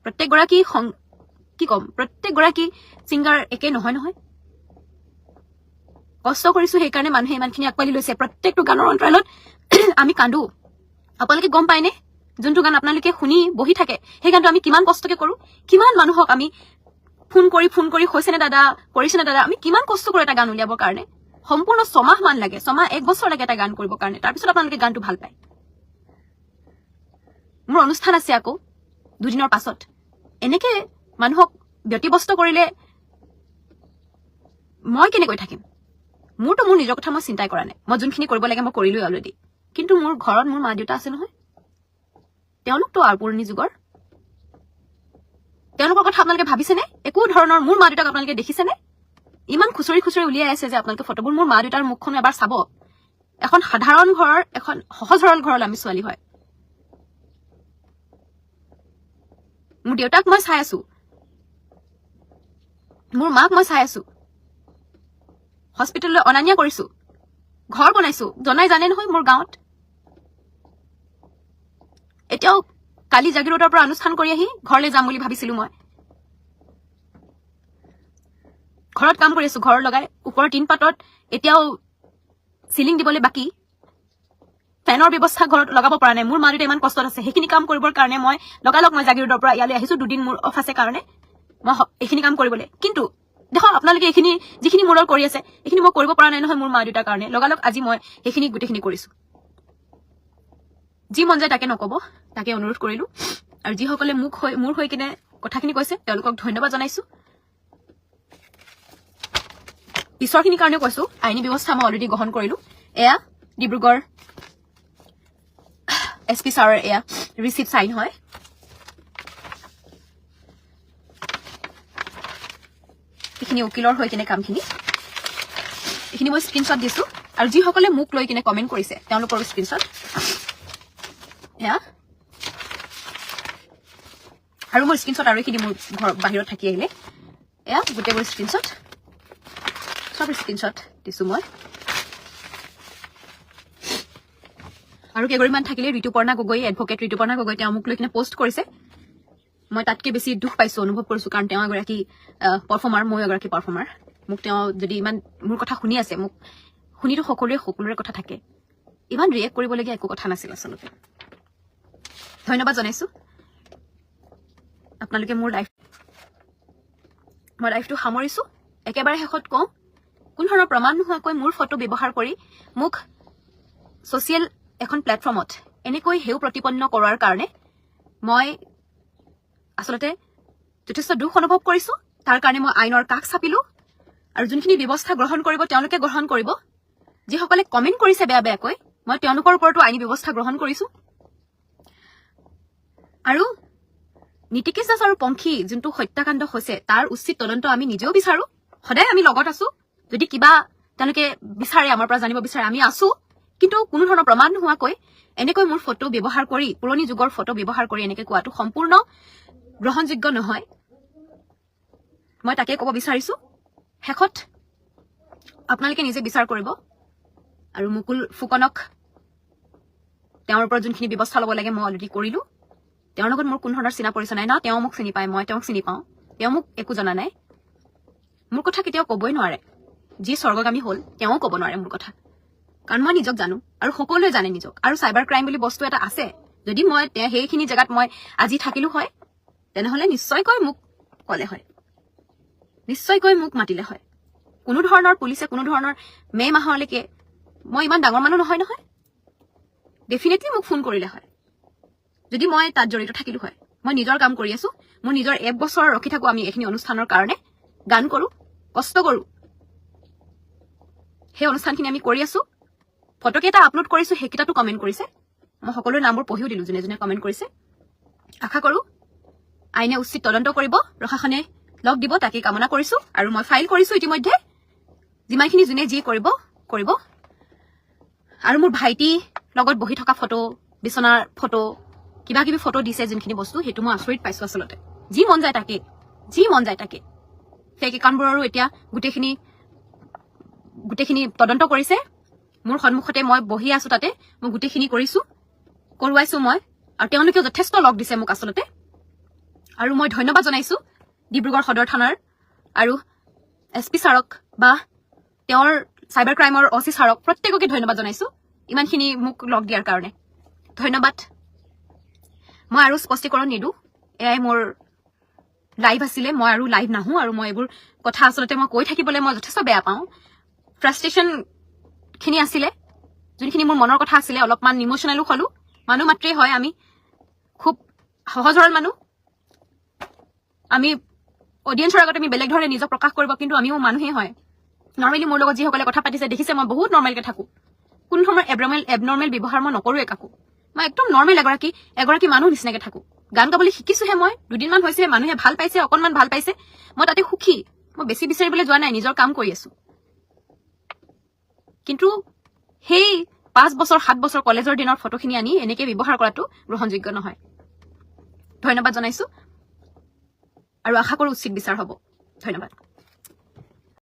প্ৰত্যেকগৰাকী কি ক'ম, প্ৰত্যেকগৰাকী ছিংগাৰ একে নহয় নহয়। কষ্ট কৰিছো, সেইকাৰণে মানুহে ইমানখিনি আঁকোৱালি লৈছে। প্ৰত্যেকটো গানৰ অন্তৰালত আমি কান্দো। আপোনালোকে গম পায়নে, যোনটো গান আপোনালোকে শুনি বহি থাকে, সেই গানটো আমি কিমান কষ্টকে কৰো, কিমান মানুহক আমি ফোন কৰি হৈছেনে দাদা, কৰিছেনে দাদা, আমি কিমান কষ্ট কৰো এটা গান উলিয়াবৰ কাৰণে। সম্পূৰ্ণ 6 মাহ মান লাগে, 6 মাহ 1 বছৰ লাগে এটা গান কৰিবৰ কাৰণে। তাৰপিছত আপোনালোকে গানটো ভাল পায়। মোৰ অনুষ্ঠান আছে আকৌ 2 দিনৰ পাছত। এনেকে মানুহক ব্যতিব্যস্ত কৰিলে মই কেনেকৈ থাকিম? মোৰতো মোৰ নিজৰ কথা মই চিন্তাই কৰা নাই। মই যোনখিনি কৰিব লাগে মই কৰিলোৱে অলৰেডি। কিন্তু মোৰ ঘৰত মোৰ মা দেউতা আছে নহয়, তেওঁলোকতো আওপুৰণি যুগৰ। তেওঁলোকৰ কথা আপোনালোকে ভাবিছেনে? একো ধৰণৰ মোৰ মা দেউতাক আপোনালোকে দেখিছেনে? ইমান খুচৰি উলিয়াই আছে যে আপোনালোকে ফটোবোৰ। মোৰ মা দেউতাৰ মুখখন এবাৰ চাব। এখন সাধাৰণ ঘৰৰ, এখন সহজ সৰল ঘৰৰ আমি ছোৱালী হয়। মোৰ দেউতাক মই চাই আছো, মোৰ মাক মই চাই আছো, হস্পিটেললৈ অনা নিয়া কৰিছো, ঘৰ বনাইছো, জনাই জানে নহয় মোৰ গাঁৱত। এতিয়াও কালি জাগিৰোডৰ পৰা অনুষ্ঠান কৰি আহি ঘৰলৈ যাম বুলি ভাবিছিলো। মই ঘৰত কাম কৰি আছো, ঘৰ লগাই ওপৰৰ টিন পাতত এতিয়াও চিলিং দিবলৈ বাকী, ফেনৰ ব্যৱস্থা ঘৰত লগাব পৰা নাই। মোৰ মা দেউতা ইমান কষ্টত আছে, সেইখিনি কাম কৰিবৰ কাৰণে মই লগালগ মই জাগিৰোডৰ পৰা ইয়ালৈ আহিছো। 2 দিন মোৰ অফ আছে কাৰণে মই এইখিনি কাম কৰিবলৈ। কিন্তু দেখক আপোনালোকে এইখিনি যিখিনি মোৰ লগত কৰি আছে, এইখিনি মই কৰিব পৰা নাই নহয় মোৰ মা দেউতাৰ কাৰণে। লগালগ আজি মই সেইখিনি গোটেইখিনি কৰিছো। যি মন যায় তাকে নকব, তাকে অনুৰোধ কৰিলো। আৰু যিসকলে মোৰ হৈ কিনে কথাখিনি কৈছে তেওঁলোকক ধন্যবাদ জনাইছো। পিছৰখিনিৰ কাৰণেও কৈছো, আইনী ব্যৱস্থা মই অলৰেডি গ্ৰহণ কৰিলো। এয়া ডিব্ৰুগড় SP ছাৰৰ এয়া ৰিচিপ্ট চাইন হয়। এইখিনি উকিলৰ হৈ কিনে কামখিনি, এইখিনি মই স্ক্ৰীনশ্বট দিছো। আৰু যিসকলে মোক লৈ কিনে কমেণ্ট কৰিছে তেওঁলোকৰো স্ক্ৰীনশ্বট এয়া। আৰু মোৰ স্ক্ৰীনশ্বট আৰু এইখিনি মোৰ ঘৰ বাহিৰত থাকি আহিলে এয়া গোটেইবোৰ স্ক্ৰীনশ্বট, চব স্ক্ৰীনশ্বট দিছো মই। আৰু কেইগৰাকীমান থাকিলে ঋতুপৰ্ণা গগৈ, এডভকেট ঋতুপৰ্ণা গগৈ, তেওঁ মোক লৈ কিনে পোষ্ট কৰিছে। মই তাতকে বেছি দুখ পাইছো, অনুভৱ কৰিছো, কাৰণ তেওঁ এগৰাকী পাৰফৰ্মাৰ, মই এগৰাকী পাৰফৰ্মাৰ। মোক তেওঁ যদি ইমান মোৰ কথা শুনি আছে, মোক শুনিতো সকলোৰে কথা থাকে, ইমান ৰিয়েক্ট কৰিবলগীয়া একো কথা নাছিল আচলতে। ধন্যবাদ জনাইছো আপোনালোকে মই লাইফটো সামৰিছো। একেবাৰে শেষত কওঁ, কোনো ধৰণৰ প্ৰমাণ নোহোৱাকৈ মোৰ ফটো ব্যৱহাৰ কৰি মোক ছচিয়েল এখন প্লেটফৰ্মত এনেকৈ হেও প্ৰতিপন্ন কৰাৰ কাৰণে মই আচলতে যথেষ্ট দুখ অনুভৱ কৰিছো। তাৰ কাৰণে মই আইনৰ কাষ চাপিলো। আৰু যোনখিনি ব্যৱস্থা গ্ৰহণ কৰিব তেওঁলোকে গ্ৰহণ কৰিব। যিসকলে কমেণ্ট কৰিছে বেয়াকৈ, মই তেওঁলোকৰ ওপৰতো আইনী ব্যৱস্থা গ্ৰহণ কৰিছো। আৰু নীতিকেশ দাস আৰু পংখী যোনটো হত্যাকাণ্ড হৈছে তাৰ উচিত তদন্ত আমি নিজেও বিচাৰো। সদায় আমি লগত আছো। যদি কিবা তেওঁলোকে বিচাৰে, আমাৰ পৰা জানিব বিচাৰে, আমি আছো। কিন্তু কোনো ধৰণৰ প্ৰমাণ নোহোৱাকৈ এনেকৈ মোৰ ফটো ব্যৱহাৰ কৰি, পুৰণি যুগৰ ফটো ব্যৱহাৰ কৰি এনেকৈ কোৱাটো সম্পূৰ্ণ গ্ৰহণযোগ্য নহয়। মই তাকে ক'ব বিচাৰিছো। শেষত আপোনালোকে নিজে বিচাৰ কৰিব। আৰু মুকুল ফুকনক তেওঁৰ ওপৰত যোনখিনি ব্যৱস্থা ল'ব লাগে মই অলৰেডি কৰিলো। তেওঁৰ লগত মোৰ কোনো ধৰণৰ চিনা পৰিচয় নাই। না তেওঁ মোক চিনি পায়, মই তেওঁক চিনি পাওঁ। তেওঁ মোক একো জনা নাই। মোৰ কথা কেতিয়াও ক'বই নোৱাৰে। যি স্বৰ্গগামী হ'ল তেওঁ ক'ব নোৱাৰে মোৰ কথা, কাৰণ মই নিজক জানো আৰু সকলোৱে জানে নিজক। আৰু চাইবাৰ ক্ৰাইম বুলি বস্তু এটা আছে। যদি মই সেইখিনি জেগাত মই আজি থাকিলো হয়, তেনেহ'লে নিশ্চয়কৈ মোক ক'লে হয়, নিশ্চয়কৈ মোক মাতিলে হয়। কোনো ধৰণৰ পুলিচে কোনো ধৰণৰ মাহলৈকে, মই ইমান ডাঙৰ মানুহ নহয় নহয়, ডেফিনেটলি মোক ফোন কৰিলে হয় যদি মই তাত জড়িত থাকিলো হয়। মই নিজৰ কাম কৰি আছো। মোৰ নিজৰ 1 বছৰ ৰখি থাকো আমি এইখিনি অনুষ্ঠানৰ কাৰণে, গান কৰো, কষ্ট কৰো। সেই অনুষ্ঠানখিনি আমি কৰি আছো। ফটোকেইটা আপলোড কৰিছো, সেইকেইটাতো কমেণ্ট কৰিছে। মই সকলোৰে নামবোৰ পঢ়িও দিলো যোনে যোনে কমেণ্ট কৰিছে। আশা কৰো আইনে উচিত তদন্ত কৰিব, প্ৰশাসনে লগ দিব, তাকে কামনা কৰিছো। আৰু মই ফাইল কৰিছো ইতিমধ্যে। যিমানখিনি যোনে যি কৰিব কৰিব। আৰু মোৰ ভাইটি লগত বহি থকা ফটো বিচনাৰ ফটো কিবা কিবি ফটো দিছে যোনখিনি বস্তু সেইটো মই আচৰিত পাইছো আচলতে যি মন যায় তাকে ফেক একাউণ্টবোৰৰো এতিয়া গোটেইখিনি তদন্ত কৰিছে মোৰ সন্মুখতে মই বহি আছো তাতে মই গোটেইখিনি কৰোৱাইছো মই আৰু তেওঁলোকেও যথেষ্ট লগ দিছে মোক আচলতে আৰু মই ধন্যবাদ জনাইছো ডিব্ৰুগড় সদৰ থানাৰ আৰু SP ছাৰক বা তেওঁৰ চাইবাৰ ক্ৰাইমৰ OC ছাৰক প্ৰত্যেককে ধন্যবাদ জনাইছো ইমানখিনি মোক লগ দিয়াৰ কাৰণে ধন্যবাদ মই আৰু স্পষ্টীকৰণ নিদো এয়াই মোৰ লাইভ আছিলে মই আৰু লাইভ নাহো আৰু মই এইবোৰ কথা আচলতে মই কৈ থাকিবলৈ মই যথেষ্ট বেয়া পাওঁ ফ্ৰাষ্ট্ৰেশ্যন খিনি আছিলে যোনখিনি মোৰ মনৰ কথা আছিলে অলপমান ইমোচনেলো হলো মানুহ মাত্ৰেই হয় আমি খুব সহজ সৰল মানুহ আমি অডিয়েন্সৰ আগত আমি বেলেগ ধৰণে নিজক প্ৰকাশ কৰিব কিন্তু আমিও মানুহেই হয় নৰ্মেলি মোৰ লগত যিসকলে কথা পাতিছে দেখিছে মই বহুত নৰ্মেলকে থাকো কোনো ধৰণৰ এবনৰ্মেল ব্যৱহাৰ মই নকৰোৱে কাকো মই একদম নৰ্মেল এগৰাকী মানুহ নিচিনাকে থাকো গান গাবলৈ শিকিছোহে মই দুদিনমান হৈছে মানুহে ভাল পাইছে অকণমান ভাল পাইছে মই তাতে সুখী মই বেছি বিচাৰিবলৈ যোৱা নাই নিজৰ কাম কৰি আছো কিন্তু সেই 5 বছৰ 7 বছৰ কলেজৰ দিনৰ ফটোখিনি আনি এনেকে ব্যৱহাৰ কৰাটো গ্ৰহণযোগ্য নহয় ধন্যবাদ জনাইছো আৰু আশা কৰো উচিত বিচাৰ হ'ব ধন্যবাদ